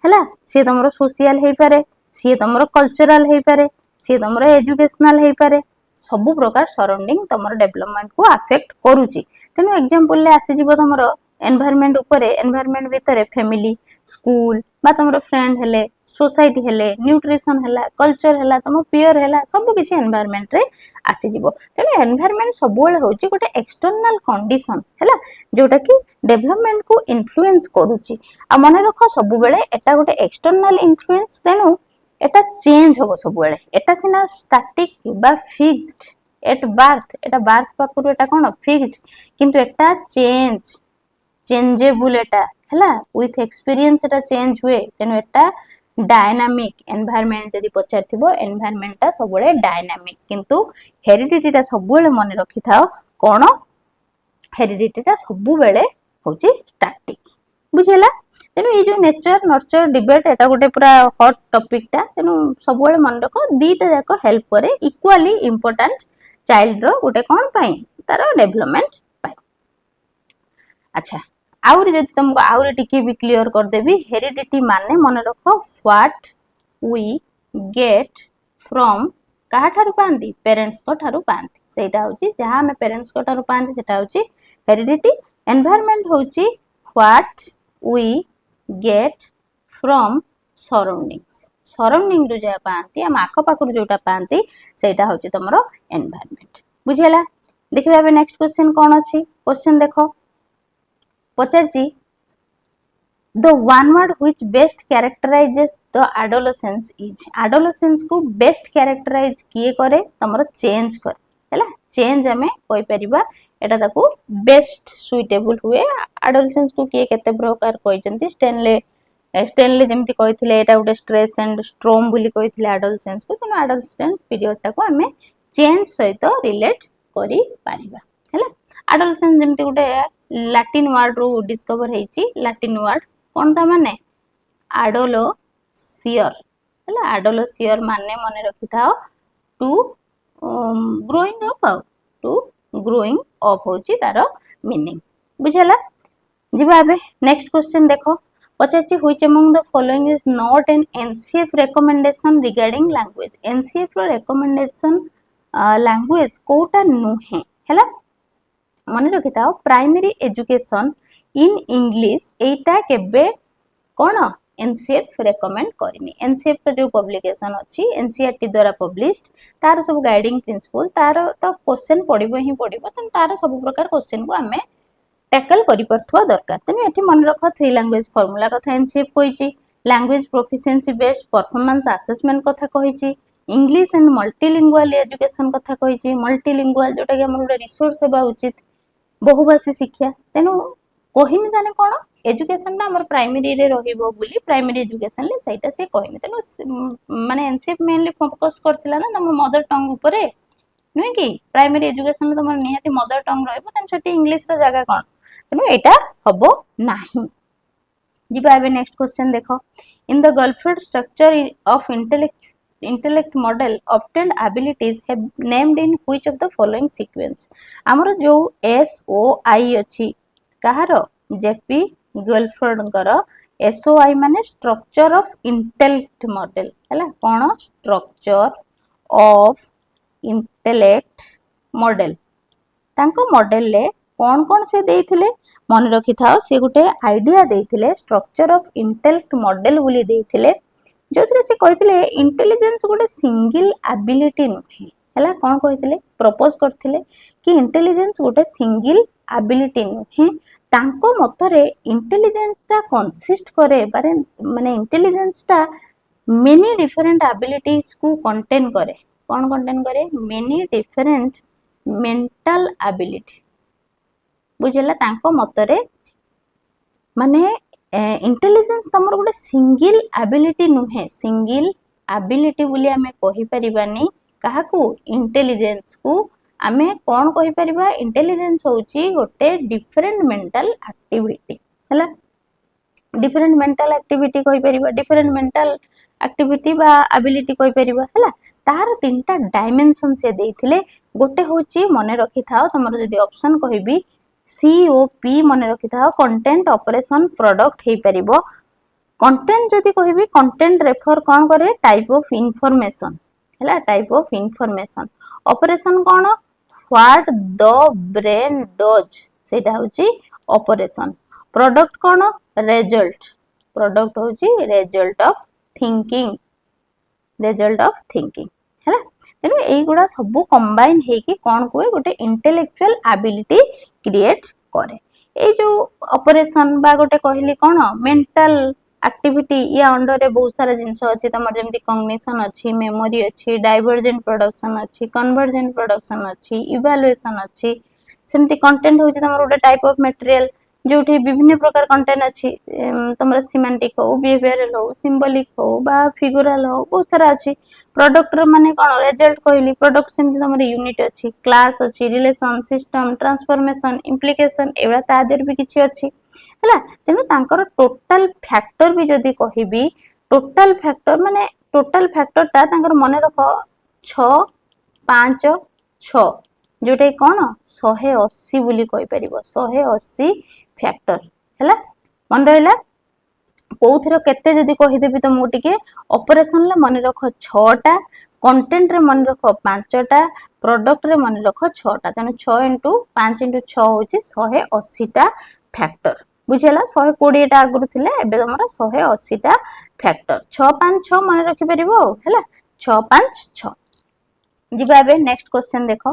हैला से तमरो सोशल हे पारे से तमरो कल्चरल हे पारे से तमरो एजुकेशनल हे पारे सब प्रकार सराउंडिंग तमरो डेवलपमेंट को अफेक्ट करूची तेनु एग्जांपल ले आसी जीवो तमरो एनवायरनमेंट ऊपर एनवायरनमेंट भीतर फैमिली स्कूल बा तमरो फ्रेंड हेले सोसाइटी हेले न्यूट्रिशन हेला कल्चर हेला तम पियर हेला सब किछि एनवायरनमेंट रे आसी जीवो तेनु एनवायरनमेंट सब बेले होची गोटे एक्सटर्नल कंडीशन हेला जोटा कि डेवलपमेंट को इन्फ्लुएंस करूची आ मन रखो सब बेले एटा गोटे एक्सटर्नल इन्फ्लुएंस तेनु एटा चेंज होबो सब बेले एटा सिना स्टैटिक बा fixed at birth Etah birth Pakur Etah cone fixed किंतु एटा चेंजेबल एटा हैला विथ एक्सपीरियंस एटा चेंज हुए तेनु एटा डायनामिक एनवायरनमेंट जदी पचारथिबो एनवायरनमेंट ता सब बेले डायनामिक किंतु हेरिडिटी ता सब बेले मन रखि थाओ कोन हेरिडिटी ता सब बेले होची स्टैटिक बुझेला तेनु ए जो नेचर नर्चर डिबेट एटा गोटे पूरा हॉट टॉपिक ता तेनु सब बेले मन रखो दीटा जाको हेल्प करे इक्वली इंपोर्टेंट चाइल्ड रो गोटे कोन पई तारो डेवलपमेंट पई अच्छा आउरी जदि तुमको आउरी टिके भी क्लियर कर देबी हेरिडिटी माने मन रखो व्हाट वी गेट फ्रॉम कहा ठारू पांती पेरेंट्स को ठारू पांती सेटा होची जहां हमें पेरेंट्स को ठारू पांती सेटा होची हेरिडिटी एनवायरनमेंट होची what we get from surrounding रो जे पांती हम आखो पाखर जोटा पांती सेटा होची तमरो एनवायरनमेंट बुझेला देखिबा बे नेक्स्ट क्वेश्चन कोन अछि क्वेश्चन देखो पचारची the one word which best characterizes the adolescence is adolescence को best characterize किए करे तमरो चेंज करे हैला चेंज हमें कोइ परिबा एटा ताको बेस्ट सुइटेबल हुए adolescence को किए केते प्रकार कहिसंती स्टेनले जेमति कहिथिले एटा उडे स्ट्रेस एंड स्ट्रोम बोली कहिथिले adolescence को तनो adolescence पीरियड टा को हमें चेंज सहित रिलेट करि पारिबा हैला। एडोलसेंस जेमति गुटे लैटिन वर्ड रो डिस्कवर हेची, लैटिन वर्ड कोन ता माने एडोलोसियर हैला। एडोलोसियर माने मने रखि थाओ to growing up, to growing up होची तार मीनिंग बुझला। जिबा एबे नेक्स्ट क्वेश्चन देखो पचाची which among the following is not an NCF recommendation regarding language. NCF रो रिकमेंडेशन लैंग्वेज कोटा नुहे हैला। मन रखि थाओ प्राइमरी एजुकेशन इन इंग्लिश एटा केबे कोन एनसीएफ रेकमेंड करनी। एनसीएफ रो जो पब्लिकेशन अछि एनसीईआरटी द्वारा पब्लिश्ड तार सब गाइडिंग प्रिंसिपल तार तो क्वेश्चन पडिबो ही पडिबो तन तार सब प्रकार क्वेश्चन को हमें टैकल करि परथवा दरकार। तने एठी मन रखो थ्री लैंग्वेज फार्मूला कथा एनसीएफ कहिची, language proficiency based performance assessment कथा कहिची, इंग्लिश एंड मल्टीलिंगुअल एजुकेशन कथा कहिची। मल्टीलिंगुअल जोटा कि हमर रिसोर्स हेबा उचित बहुभाषी शिक्षा। तेनु कहिनी ताने कोन एजुकेशन ना हमर प्राइमरी रे रहिबो बोली प्राइमरी एजुकेशन ले सेटा से कहिनी। तेनु माने एनसीएफ मेनली फोकस करथिला ना हमर मदर टंग ऊपर नुहे कि प्राइमरी एजुकेशन तुम निहाती मदर टंग रहिबो तेन छटी इंग्लिश रो जगह कोन तेनु एटा हबो नाही। जिबा एबे नेक्स्ट क्वेश्चन देखो in the Guilford structure of intellect model obtained abilities have named in which of the following sequence. हमर जो एसओआई अछि कहारो जेपी गॉल्फर्ड कर एसओआई माने स्ट्रक्चर ऑफ इंटेलेक्ट मॉडल हैला। कोन स्ट्रक्चर ऑफ इंटेलेक्ट मॉडल तांको मॉडल ले कौन कौन से देइथिले मन रखि थाओ से गुटे आइडिया देइथिले स्ट्रक्चर ऑफ इंटेलेक्ट मॉडल बोली देइथिले जोथरे से कहिथिले इंटेलिजेंस गुटे सिंगल एबिलिटी नुहे हैला। कोन कहिथिले प्रपोज करथिले कि इंटेलिजेंस गुटे सिंगल एबिलिटी नुहे तांको मतरे इंटेलिजेंस ता कंसिस्ट करे बारे माने इंटेलिजेंस ता मेनी डिफरेंट एबिलिटीज को कंटेन करे। कौन कंटेन करे मेनी डिफरेंट मेंटल एबिलिटी बुझला। तांको मतरे माने इंटेलिजेंस तमर गोटे सिंगल एबिलिटी नुहे, सिंगल एबिलिटी बोली आमे कहि परिबानी काहाकू इंटेलिजेंस को आमे कोन कहि परिबा इंटेलिजेंस होची गोटे डिफरेंट मेंटल एक्टिविटी हैला। डिफरेंट मेंटल एक्टिविटी कहि परिबा डिफरेंट मेंटल एक्टिविटी बा एबिलिटी कहि परिबा हैला। तार तीनटा डायमेंशन से देइथिले गोटे होची मने रखि थाओ तमरो जदी ऑप्शन कहिबी सीओपी मने रखि थाओ कंटेंट ऑपरेशन प्रोडक्ट हे परिबो। कंटेंट जदी कहिबी कंटेंट रेफर कोन करे टाइप ऑफ इंफॉर्मेशन हैला, type of information. Operation cone what the brain does सेटा होची ऑपरेशन। प्रोडक्ट कोन रिजल्ट, प्रोडक्ट होची result of thinking, result of thinking हैला। तेनु एई गुडा सब कंबाइन हेकी कोन कोए गोटे इंटेलेक्चुअल एबिलिटी क्रिएट करे। ए जो ऑपरेशन बा गोटे कहली कोन मेंटल एक्टिविटी या अंडर रे बहुत सारा जिंस अछि तमर जेमति कॉग्निशन अछि, मेमोरी अछि, डाइवर्जेंट प्रोडक्शन अछि, कन्वर्जेंट प्रोडक्शन अछि, इवैल्यूएशन अछि। सेमति कंटेंट होछि तमर गोटे टाइप ऑफ मटेरियल जोठी विभिन्न प्रकार कंटेंट अछि तमर सिमेंटिक हो, बिहेवियरल हो, सिंबॉलिक हो बा फिगुरल हो बहुत सारा अछि। प्रोडक्ट रो माने कोन रिजल्ट कहली प्रोडक्ट सेमति तमर यूनिट अछि, क्लास अछि, रिलेशन, सिस्टम, ट्रांसफॉर्मेशन, इंप्लिकेशन एवरा तादेर भी किछि अछि हैला। तेनु तांकर टोटल फैक्टर भी जदी कहिबी टोटल फैक्टर माने टोटल फैक्टर ता तांकर मने रखो 6 5 6 जोटे कोन 180 बोली कहि परिबो 180 फैक्टर हैला। मन रहला कोउथरो केते जदी कहि देबी त मो टिके ऑपरेशन ले मन रखो 6 टा, कंटेंट रे मन रखो 5 टा, प्रोडक्ट रे मन रखो 6 टा। तने 6 * 5 * 6 होची 180 टा फैक्टर बुझला। 120 टा आगुर थिले एबे हमर 180 टा फैक्टर 6 5 6 मन रखि परिबो हैला 6 5 6। जिबा एबे नेक्स्ट क्वेश्चन देखो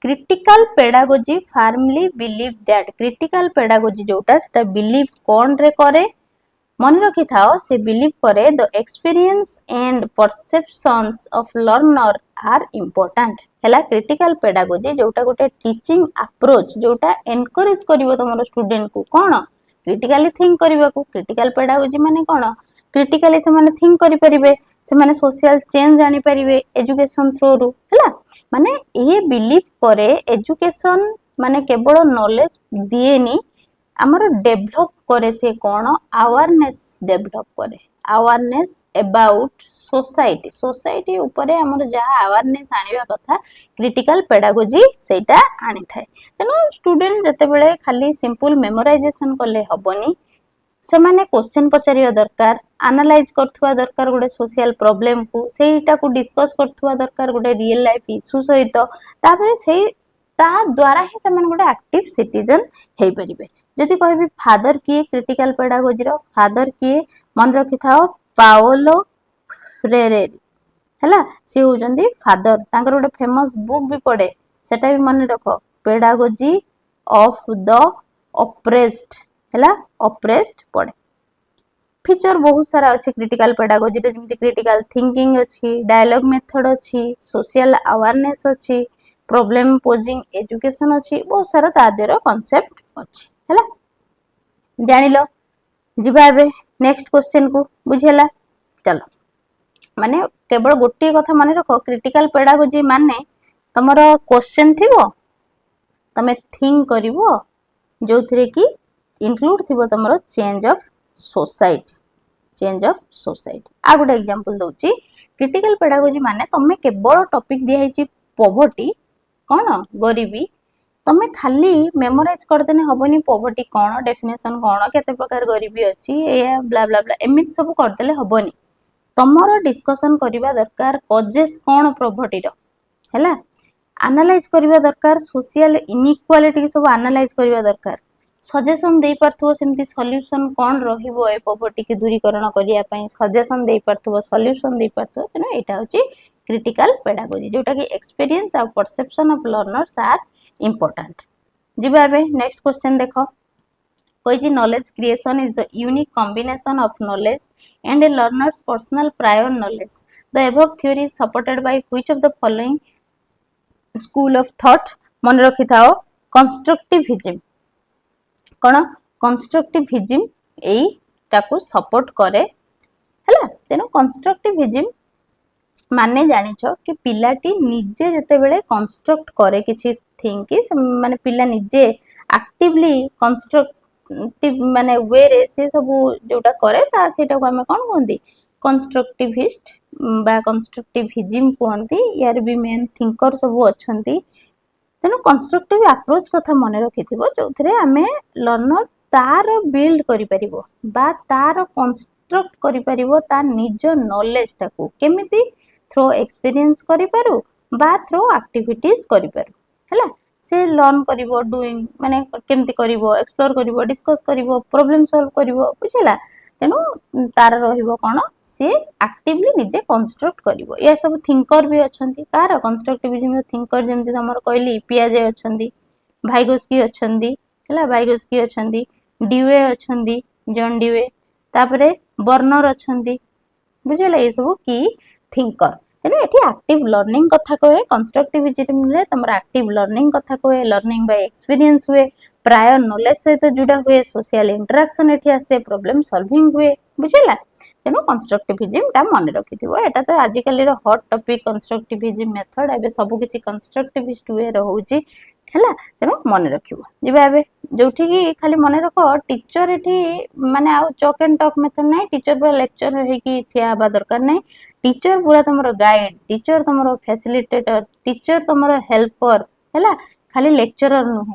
critical pedagogy formally believe that. Critical pedagogy जोटा सेटा बिलीव कोन रे करे मन रखि थाओ से बिलीव करे the experience and perceptions of learner are important हैला। क्रिटिकल पेडागोजी जोटा गोटे टीचिंग अप्रोच जोटा एनकरेज करिवो तमरो स्टूडेंट को कोन क्रिटिकली थिंक करिवो को। क्रिटिकल पेडागोजी माने कोन क्रिटिकली से माने थिंक करि परिबे से माने सोशल चेंज जानी परिवे एजुकेशन थ्रू रु हैला माने ये बिलीव करे एजुकेशन माने केवल नॉलेज दिएनी आमर डेभलप करे से कौन अवेयरनेस डेभलप करे अवेयरनेस अबाउट सोसाइटी सोसाइटी उपरे आमर जहाँ अवेयरनेस आनिबा कथा क्रिटिकल पेडागोजी सेटा आनी थाए तेनो स्टूडेंट जते बेले खाली सिंपल मेमोराइजेशन कले हबनी से माने क्वेश्चन पचारिया दरकार एनालाइज करथुवा दरकार गोटे सोशल प्रॉब्लम को सेटा को डिस्कस करथुवा दरकार गोटे रियल लाइफ इश्यू सहित तापरे से ता द्वारा ही से माने गोटे एक्टिव सिटीजन हेई परिबे जदि कहबी फादर किए क्रिटिकल पेडागोजी रो फादर किए मन रखि थाओ पाओलो फ्रेरेरी हैला से होजंदी फादर तांकर गोटे फेमस बुक भी पढ़े सेटा भी मन रखो पेडागोजी ऑफ द ऑप्रेस्ड हैला ऑप्रेस्ड पढ़े फीचर बहुत सारा अच्छे क्रिटिकल पेडागोजी रे जेमति क्रिटिकल थिंकिंग अच्छी डायलॉग मेथड अच्छी सोशल अवेयरनेस अच्छी प्रॉब्लम पोजिंग एजुकेशन अच्छी बहुत सारा तादेर कांसेप्ट अच्छी हैला जानिलो जिबा एबे नेक्स्ट क्वेश्चन को बुझेला चलो माने केवल गोटे कथा माने रखो क्रिटिकल पेडागोजी माने तमरो क्वेश्चन थिबो तमे थिंक करिवो जोथरे की इंक्लूड थिबो तमरो चेंज ऑफ सोसाइटी आ गोटे एग्जांपल दउची क्रिटिकल पेडागोजी माने तमे केवल टॉपिक दिया हिची पॉवर्टी कोन गरीबी तमे खाली मेमोराइज करदेने हबनी पॉवर्टी कोन डेफिनेशन कोन केते प्रकार गरीबी अछि ए ब्ला ब्ला ब्ला एमित सब करदेले हबनी तमरो डिस्कशन करिवा दरकार कॉजेस कोन पॉवर्टी रो हैला एनालाइज करिवा दरकार सोशल इनइक्वालिटी सब एनालाइज करिवा दरकार सजेशन दे पारथो सेमती सॉल्यूशन कोन रहिबो ए पॉवर्टी के दूरीकरण करिया पई सजेशन दे पारथो सॉल्यूशन दे पारथो तने एटा होची क्रिटिकल पेडागोजी जोटा कि एक्सपीरियंस और perception of learners are important जिबा बे नेक्स्ट क्वेश्चन देखो कोई knowledge creation is the unique combination of knowledge and a learner's personal prior knowledge the above theory is supported by which of the following school of thought मन रखि थाओ constructivism कौन constructivism एटा को support करे हैला तेनो constructivism माने जानिछो कि पिलाटी निजे जते बेले कंस्ट्रक्ट करे किछि थिंग कि माने पिला निजे एक्टिवली कंस्ट्रक्टिव माने वे रे से सब जोटा करे ता सेटा को हमें कोन कहंदी कंस्ट्रक्टिविस्ट बा कंस्ट्रक्टिविज्म कहंती यार भी मेन थिंकर सब अछंती तेणु कंस्ट्रक्टिव अप्रोच कथा मन रखि जो आमे लर्नर तार बिल्ड करि परिबो बा तार कंस्ट्रक्ट करि परिबो ता निज नॉलेज टाको केमिति थ्रो एक्सपीरियंस करि पारु बा थ्रो एक्टिविटीज करि पारु हैला से लर्न करिवो डूइंग माने केमिति करिवो एक्सप्लोर करिवो डिस्कस करिवो प्रॉब्लम सॉल्व करिवो बुझिला तेणु तार रहिबो कोन से एक्टिवली निजे कंस्ट्रक्ट करिवो या सब थिंकर भी अछंती कार कंस्ट्रक्टिविज्म थिंकर जेमति हमर कहली पियाजे अछंती भाइगोस्की अछंती हैला भाइगोस्की अछंती ड्यूए अछंती जॉन ड्यूए तापरे बर्नर अछंती बुझिला ए सब की थिंकर तेणु एठी एक्टिव लर्निंग कथा कहे कंस्ट्रक्टिविज्म रे तमर एक्टिव लर्निंग कथा कहे लर्निंग बाय एक्सपीरियंस हुए प्रायर नॉलेज सहित जुड़ा हुए सोशल इंटरेक्शन एठी आसे प्रॉब्लम सॉल्विंग हुए बुझिला तेणु कंस्ट्रक्टिविज्म ता मन रखिथिबो एटा तो आजिकली रो हॉट टॉपिक कंस्ट्रक्टिविज्म मेथड एबे सब किछि कंस्ट्रक्टिविस्ट वे रहउची हैला तेणु मन रखिबो जिबा एबे जोठी की खाली मन रखो टीचर एठी माने आ चॉक एंड टॉक मेथड नै टीचर पूरा लेक्चर हे की ठिया बा दरकार नै टीचर पूरा तमरो गाइड टीचर तमरो फैसिलिटेटर टीचर तमरो हेल्पर हैला खाली लेक्चरर नुहे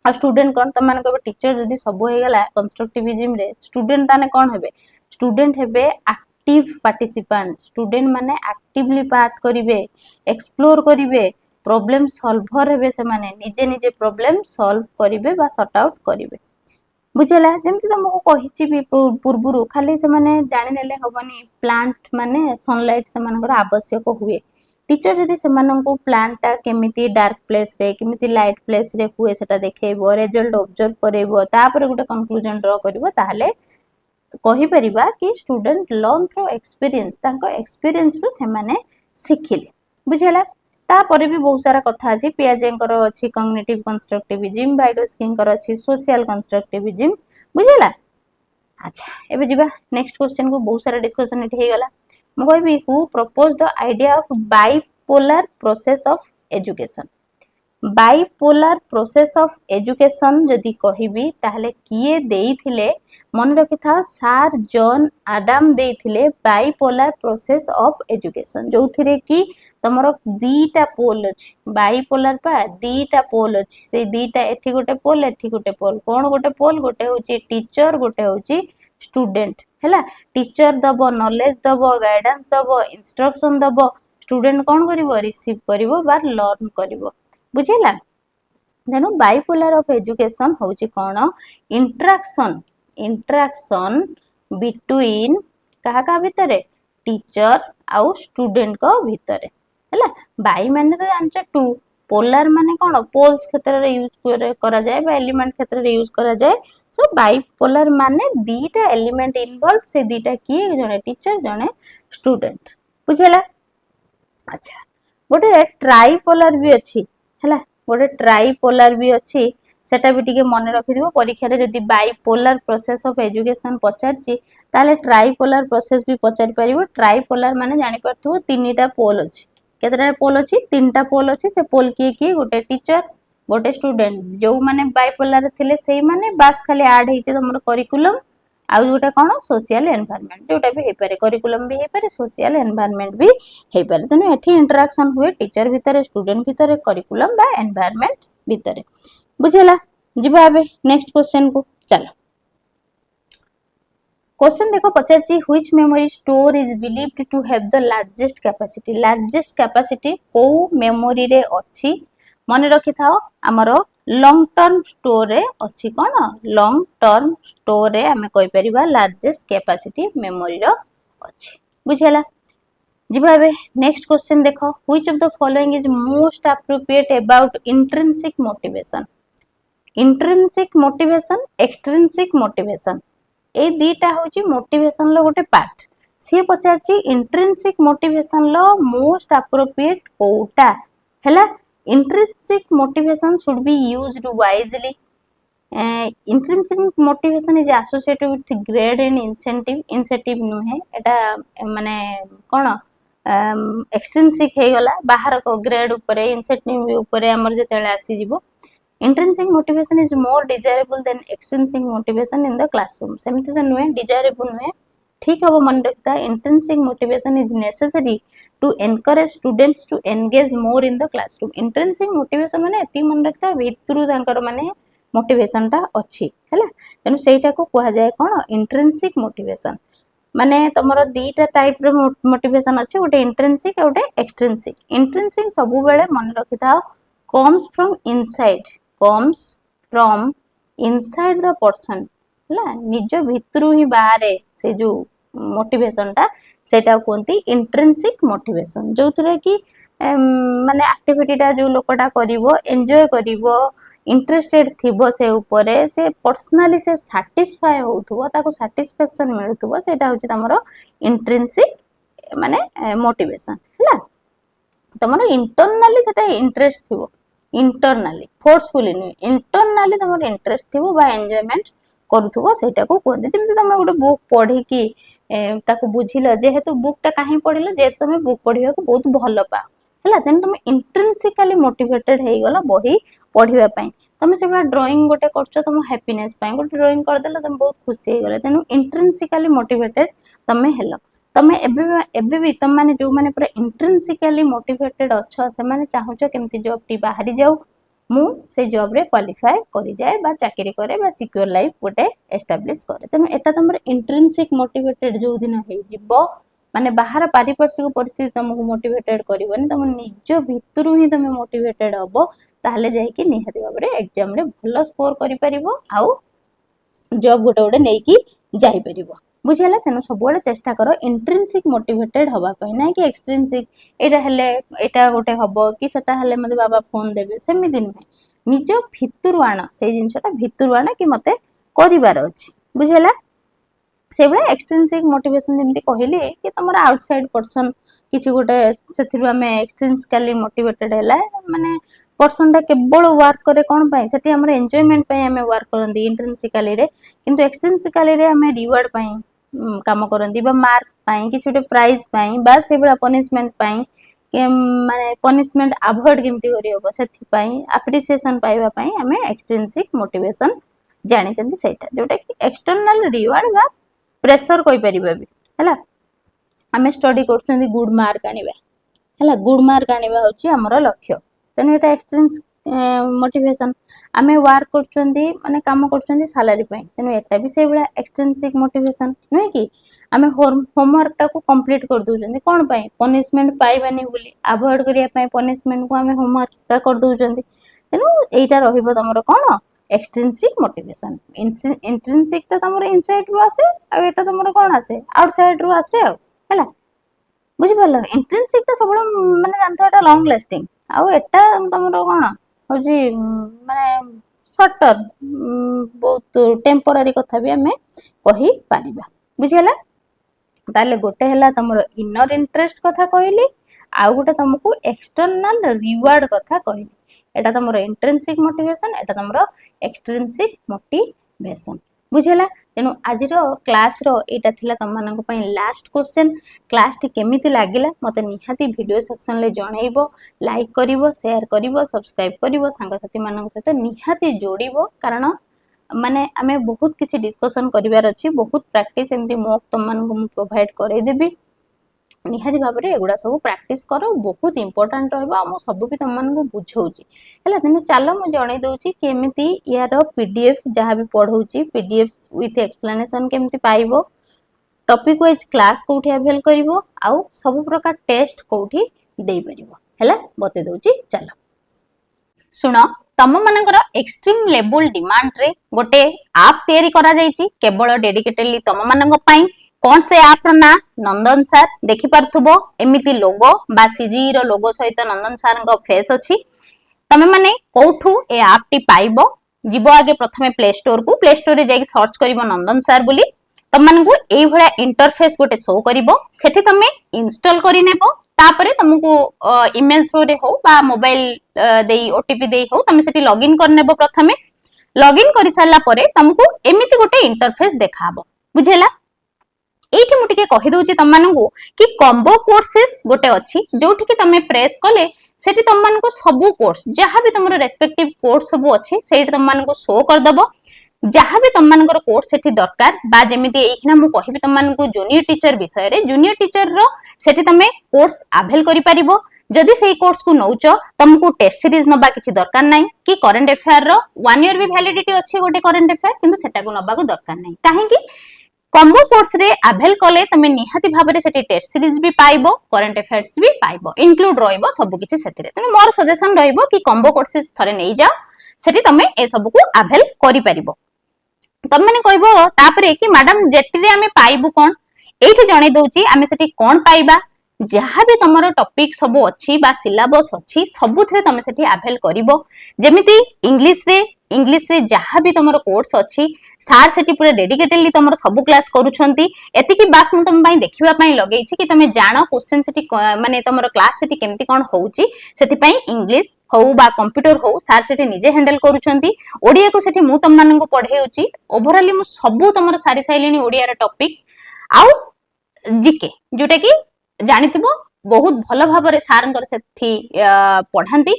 आ स्टूडेंट कोन त मान को टीचर जदी सब हो गेला कंस्ट्रक्टिविज्म रे स्टूडेंट ताने कोन हेबे स्टूडेंट हेबे एक्टिव पार्टिसिपेंट स्टूडेंट माने एक्टिवली पार्ट करिवे एक्सप्लोर करिवे प्रॉब्लम सॉल्वर हेबे से माने निजे निजे प्रॉब्लम सॉल्व करिवे बा सॉर्ट आउट करिवे बुझला जेमति तुमको कहिछि भी पूर्वरु खाली से माने जानि नेले हबनी प्लांट माने सनलाइट से मानकर आवश्यक हुए टीचर जदि से माननको प्लांट ता केमिति डार्क प्लेस रे केमिति लाइट प्लेस रे हुए सेटा देखैबो रिजल्ट ऑब्जर्व करैबो तापर गुटे कंक्लूजन ड्रा करबो ताहले कहि परिबा कि स्टूडेंट लर्न थ्रू एक्सपीरियंस तांको एक्सपीरियंस रु से माने सिखिले बुझला तापर भी बहुत सारा कथा अछि पियाजेंकर अछि कॉग्निटिव कंस्ट्रक्टिविज्म वाइगोस्कींकर अछि सोशल कंस्ट्रक्टिविज्म बुझला अच्छा एबे जिबा नेक्स्ट क्वेश्चन को बहुत सारा डिस्कशन एठी हे गला ମୁଁ କହିବି who proposed the idea of bipolar process of education। Bipolar process of education जदि कहबी ताहले किए देइथिले मन रखिथा सार जॉन आडम देइथिले बाइपोलार प्रोसेस ऑफ एजुकेशन जोथिरे कि तमरो दीटा पोल अछि बाइपोलार पा दीटा पोल अछि से दीटा एठी गोटे पोल एठी गोटे पोल कोन गोटे होची टीचर गोटे होची स्टूडेंट हैला टीचर दबो नॉलेज दबो गाइडेंस दबो इंस्ट्रक्शन दबो स्टूडेंट कोन करिवो रिसीव करिवो बा लर्न करिवो बुझेला तेणु बाइपोलार ऑफ एजुकेशन होची कोन इंटरैक्शन बिटवीन कहा का भितरे टीचर आउ स्टूडेंट को भितरे हैला बाई माने तो जानछ टू पोलार माने कोन पोल्स क्षेत्र रे यूज करा जाय बा एलिमेंट क्षेत्र रे यूज करा जाय सो बाइपोलार माने दीटा एलिमेंट इन्वॉल्व से दीटा किए जने टीचर जने स्टूडेंट बुझेला अच्छा गोटे ट्राइपोलार भी अछि हैला गोटे ट्राइपोलार भी अच्छी सेटा भी टिके मन रखिदिबो परीक्षा रे जदी बाइपोलार प्रोसेस ऑफ एजुकेशन पचारची ताले ट्राइपोलार प्रोसेस भी पचारि परिबो ट्राइपोलार माने जानि परथु तीनटा पोल अछि केतरा पोल अछि तीनटा पोल अछि से पोल किए गोटे टीचर गोटे स्टूडेंट जो माने बाइपोलार थिले सेही माने बास खाली ऐड हेचे हमर करिकुलम आउ जोटा कोन सोशल एनवायरनमेंट जोटा भी हे पारे करिकुलम भी हे पारे सोशल एनवायरनमेंट भी हे पारे तने एठी इंटरैक्शन हुए टीचर भितरे स्टूडेंट भितरे करिकुलम बा एनवायरनमेंट भितरे बुझेला जिबा आबे नेक्स्ट क्वेश्चन को चलो क्वेश्चन देखो पचारची which memory store is believed to have the largest capacity को मेमोरी रे अछि मन रखि थाओ हमरो लॉन्ग टर्म स्टोर रे अछि कोन लॉन्ग टर्म स्टोर रे हमें कहि परिबा लार्जेस्ट कैपेसिटी मेमोरी रो अछि बुझेला जिबाबे नेक्स्ट क्वेश्चन देखो which of the following is most appropriate about intrinsic motivation extrinsic motivation ए दीटा होची मोटिवेशन लो गोटे पार्ट सी पचारची इंट्रिंसिक मोटिवेशन लो मोस्ट एप्रोप्रिएट कोटा हैला intrinsic motivation should be used wisely intrinsic motivation is associated with grade and incentive नुहे एटा माने कोन extrinsic हे गला बाहर को ग्रेड ऊपर incentive ऊपर हमर जेतेले आसी जिवो intrinsic motivation is more desirable than extrinsic motivation in the classroom सेमते से नुहे desirable नुहे ठीक हबो मन रखता intrinsic motivation is necessary to encourage students to engage more in the classroom intrinsic motivation माने एती मन रखता भितरु तांकर माने मोटिवेशन ता अछि हैला तनु सेटा को कहा जाय कोन इंट्रिंसिक मोटिवेशन माने तमरो दीटा टाइप रो मोटिवेशन अछि ओटे इंट्रिंसिक ओटे एक्सट्रिंसिक सब बेले मन रखिता comes from inside the person हैला निज भितरु ही बाहर से जो मोटिवेशन ता सेटा कोंती इंट्रिंसिक मोटिवेशन जोथरे कि माने एक्टिविटी ता जो लोकटा करिवो एन्जॉय करिवो इंटरेस्टेड थिबो से ऊपर से पर्सनली से सैटिस्फाई होथुबो ताको सैटिस्फैक्शन मिलुथुबो सेटा होची तमरो इंट्रिंसिक माने मोटिवेशन हैला तमरो इंटरनली सेटा इंटरेस्ट थिबो इंटरनली फोर्सफुली नु इंटरनली तमरो इंटरेस्ट थिबो बा एन्जॉयमेंट करूथुबो सेटा को कोंती जेमति तमे गोटे बुक पढी कि ताको बुझिलो जेहेतु बुक टा काहे पढिलो जे तमे बुक पढिबा को बहुत भलो पा हैला तेन तमे इंट्रिंसिकली मोटिवेटेड हे गलो बही पढिबा पई तमे सेबा ड्राइंग गोटे करछो तम हैप्पीनेस पई गोटे ड्राइंग कर देला तमे बहुत खुशी हे गले तेनु इंट्रिंसिकली मोटिवेटेड तमे हेलो तमे एबे भी तम माने जो माने पूरा इंट्रिंसिकली मोटिवेटेड अछो से माने चाहूछो केमति जॉब टी बाहरी जाऊ मु से जॉब रे क्वालिफाई करि जाय बा चाकरी करे बा सिक्योर लाइफ गोटे एस्टैब्लिश करे तेनु एटा तमर इंट्रिंसिक मोटिवेटेड जो दिन हे जिवो माने बाहर पारिपार्श्विक परिस्थिति तुमको मोटिवेटेड करिवनी तुम निज भितरु ही तुम मोटिवेटेड हबो ताहले जाय कि निहाती बाबरे एग्जाम रे भलो स्कोर करि परिबो आउ जॉब गोटे गोटे नै कि जाई परिबो बुझियला तेनु सब बेले चेष्टा करो इंट्रिंसिक मोटिवेटेड हबा पई ना कि एक्सट्रिंसिक एटा हेले एटा गोटे हबो कि सेटा हेले मते बाबा फोन देबे सेमि दिन नै निज भितरु आना से जिंसटा भितरु आना कि मते करिवार अछि बुझियला से बेले एक्सट्रिंसिक मोटिवेशन जेमति कहली कि तमरा आउटसाइड पर्सन किछि गोटे सेथिरु हमें एक्सट्रिंसिकली मोटिवेटेड हैला माने पर्सन टा केवल वर्क करे कोन पई सेठी हमर एन्जॉयमेंट पई हमें वर्क करंदी इंट्रिंसिकली रे किंतु एक्सट्रिंसिकली रे हमें रिवार्ड पई काम करती मार्क पाई कि छोटे प्राइज पाई बा से बड़ा पनिशमेंट पाई माने पनिशमेंट अवॉइड केमती करी हबो सेथि पाई एप्रिसिएशन पाइबा पाई हमें एक्सट्रिंसिक मोटिवेशन जानि चंदी सेटा जोटा कि एक्सटर्नल रिवार्ड बा प्रेशर कोइ परिबा भी हला हमें स्टडी करछंदी गुड मार्क आनिबा हला गुड मार्क आनिबा होची हमर लक्ष्य तेनु एटा एक्सट्रिंसिक मोटिवेशन आमे वर्क करछंदी माने काम करछंदी सैलरी पाई तेनु एटा भी से बड़ा एक्सट्रिंसिक मोटिवेशन नै कि आमे होमवर्क टा को कंप्लीट कर दोछंदी कोन पाई पनिशमेंट पाइबानी बोली अवॉइड करिया पाई पनिशमेंट को आमे होमवर्क टा कर दोछंदी तेनु एटा रहिबो तमरो कोन एक्सट्रिंसिक मोटिवेशन इंट्रिंसिक ता तमरो इनसाइड रु आसे आ एटा तमरो कोन आसे आउटसाइड रु आसे हला बुझि परलो इंट्रिंसिक ता सबलो माने जानतो एटा लॉन्ग लास्टिंग आ एटा तमरो कोन होजी माने शॉर्ट टर्म बहुत टेम्पररी कथा भी हमें कहि पारिबा बुझिला ताले गोटे हला तमरो इनर इंटरेस्ट कथा कहली आ गोटे तुमको एक्सटर्नल रिवार्ड कथा कहली एटा तमरो इंट्रिंसिक मोटिवेशन एटा तमरो एक्सट्रिंसिक मोटिवेशन बुझिला तेनु आजिर क्लास रो एटा थिला तम मानक पई लास्ट क्वेश्चन क्लास टी केमिति लागिला मते निहाती वीडियो सेक्शन ले जणैबो लाइक करिवो शेयर करिवो सब्सक्राइब करिवो संग साथी मानक सहित निहाती जोड़िबो कारण माने आमे बहुत किछि डिस्कशन करिवार अछि बहुत प्रैक्टिस एमती मॉक तम मानक प्रोवाइड करे देबी निहाती भाव में एगुड़ा सब प्रैक्टिस करो बहुत इंपोर्टेंट रहा सब भी तुम मानक बुझाऊँगी है तेणु चलो मुझे जन दूसरी केमी यार पीडीएफ जहाँ भी पढ़ाऊँगी पीडीएफ विथ एक्सप्लेनेशन केमती पाइबो टॉपिक वाइज क्लास कोठी अवेल करिवो आउ सब प्रकार टेस्ट कोठी देई परिवो हैला बते दोची चलो सुनो तम मानकर एक्सट्रीम लेवल डिमांड रे गोटे ऐप तैयारी करा जायछि केवल डेडिकेटेडली तम मानक पई कौन से ऐप ना नंदन सर देखि पारथुबो एमिति लोगो बा सीजी रो लोगो सहित नंदन सर को फेस अछि तमे माने कोठू ए ऐप टी पाइबो जीवो आगे प्रथमे प्ले स्टोर रे जाई सर्च करिवो नंदन सर बोली तम मानकू एई भळा इंटरफेस गोटे शो करिवो सेठी तमे इंस्टॉल करि नेबो तापरे तुमको ईमेल थ्रू रे हो बा मोबाइल देई ओटीपी देई हो तमे सेठी लॉगिन कर नेबो प्रथमे लॉगिन करि सारला परे तुमको एमिति गोटे इंटरफेस देखाबो बुझेला एठी मु टिके कहि दउची तम मानकू कि कॉम्बो कोर्सेस गोटे अछि जोठी कि तमे प्रेस कले सेठी तम मानकू सबु कोर्स जहां भी तमरो रेस्पेक्टिव कोर्स सबु अछि सेठी तम मानकू शो कर दबो जहां भी तम मानकर कोर्स सेठी दरकार बा जेमिति एहिना मु कहिबी तम मानकू जूनियर टीचर विषय रे जूनियर टीचर रो सेठी तमे कोर्स अवेल करि परिबो जदि सेही कोर्स को नउच तुमको टेस्ट सीरीज नबा किछि दरकार नै कि करंट अफेयर रो 1 ईयर भी वैलिडिटी अछि गोटे करंट अफेयर किंतु सेटा को नबा को दरकार नै काहे कि कॉम्बो कोर्स रे अवेल कले तमे निहाती भाबरे सेठी टेस्ट सीरीज भी पाइबो करंट अफेयर्स भी पाइबो इंक्लूड रहइबो सब किछि सेथिरे तने मोर सजेशन रहइबो कि कॉम्बो कोर्सेस थरे नै जाओ सेठी तमे ए सब को अवेल करि परिबो तम माने कहबो तापरे कि मैडम जेटी रे हमें पाइबो कोन एठी जणे दउची हमें सेठी कोन पाइबा जहाँ भी तमरो टॉपिक सब अच्छी बा सिलेबस अच्छी सबुथरे तमे सेठी अवेल करिवो जेमिति इंग्लिश रे जहाँ भी तमरो कोर्स अच्छी सार सेठी पूरा डेडिकेटेडली तमरो सब क्लास करूछंती एतिकी बास मु तम पई देखिबा पई लगेई छी कि तमे जानो क्वेश्चन सेठी माने तमरो क्लास सेठी केमती कोन होउची सेठी पई इंग्लिश हो बा कंप्यूटर हो सार सेठी निजे हैंडल करूछंती ओडिया को सेठी मु तम मानन को पढेउची ओवरऑली मु सब तमरो सारी साइलेनी ओडिया रा टॉपिक आउ जीके जोटा कि जानिथिबो बहुत भलो भाबरे सारंकर सेठी पढांती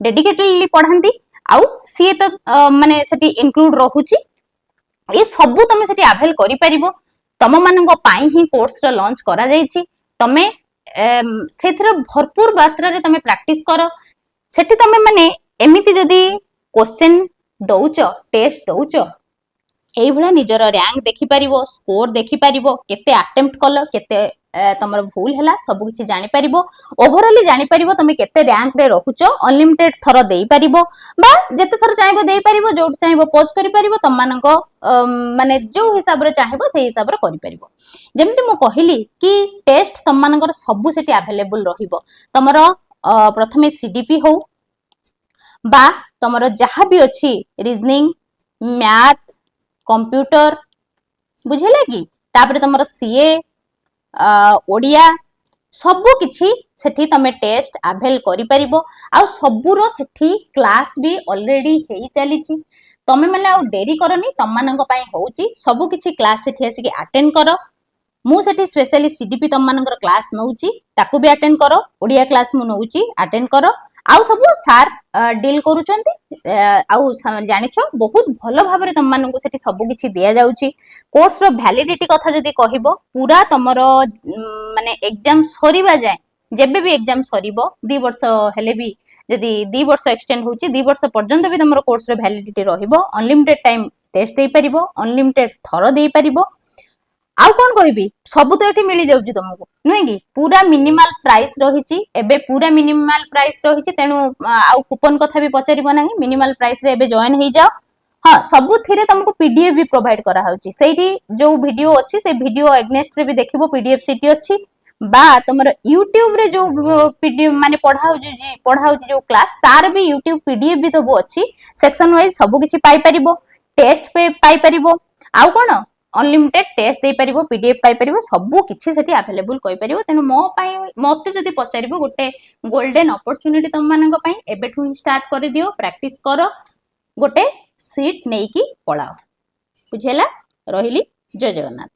डेडिकेटेडली पढांती आउ सी तो माने सेठी इंक्लूड रहूची ये सब तमे सेठी अवेल करि परिबो तम मानन को पाई ही कोर्स रो लॉन्च करा जाईची तमे सेथरे भरपूर मात्रा रे तमे प्रैक्टिस करो सेठी तमे माने एमिति जदी क्वेश्चन दउच टेस्ट दउच एई भला निजर रैंक देखि परिबो स्कोर देखि परिबो केते अटेम्प्ट कलो केते तमर भूल हैला सब किछि जानि परिबो ओवरऑली जानि परिबो तमे केते रैंक रे रहुचो अनलिमिटेड थरो देई परिबो बा जते थरो चाहबो देई परिबो जोट चाहबो पोज करि परिबो तम मानक माने जो हिसाब रे चाहबो सेही हिसाब रे करि परिबो जेमिति मु कहिली कि टेस्ट तम मानकर सब सेठी अवेलेबल रहिबो तमर प्रथमे सीडीपी हो बा तमर जहां भी अछि रीजनिंग मैथ कंप्यूटर बुझेला कि तापर तमर सीए ओडिया सबु किछि सेठी तमे टेस्ट अवेल करि परिबो आ सबुरो सेठी क्लास भी ऑलरेडी हेई चलीची तमे माने आ डेरी करनी तम मानन पई होउची सबु किछि क्लास सेठी आसी अटेंड करो मु सेठी स्पेशली सीडीपी तुम मानकर क्लास नउची ताकू भी अटेंड करो ओडिया क्लास मु नउची अटेंड करो आउ सब सार डील करूचंती आउ जानिछ बहुत भलो भाबरे तुम माननकु सेठी सब किछि दिया जाउची कोर्स रो वैलिडिटी कथा जदी कहिबो पूरा तमरो माने एग्जाम सरीबा जाय जेबे भी एग्जाम सरीबो 2 वर्ष हेले भी जदी 2 वर्ष एक्सटेंड होची 2 वर्ष पर्यंत भी तमरो कोर्स रो वैलिडिटी रहिबो अनलिमिटेड टाइम टेस्ट देई परिबो अनलिमिटेड थरो देई परिबो आउ कोन कहबी सब तो एठी मिली जाउची तुमको नुहे कि पूरा मिनिमल प्राइस रहिची एबे पूरा मिनिमल प्राइस रहिची तेनु आउ कूपन कथा भी पचारिबो नाही मिनिमल प्राइस रे एबे जॉइन हेई जाओ हाँ सबु थिरे तुमको पीडीएफ भी प्रोवाइड करा होची सेठी जो वीडियो अछि से वीडियो अगेंस्ट रे भी देखिबो पीडीएफ सीटी अछि बा तुमरो YouTube रे जो पीडीएफ माने पढ़ाउची जो क्लास तार भी YouTube पीडीएफ भी तो अछि सेक्शन वाइज सब किछि पाई परिबो टेस्ट पे पाई परिबो आउ कोन अनलिमिटेड टेस्ट दे परिबो पीडीएफ पाई परिबो सब किछि सेठी अवेलेबल कइ परिबो तेनु मो पाई मते जदी पचारिबो गोटे गोल्डन अपॉर्चुनिटी तुम मानक पाई एबेठु स्टार्ट कर दियो प्रैक्टिस करो गोटे सीट नेकी पळाओ बुझेला रहिली जय जगन्नाथ।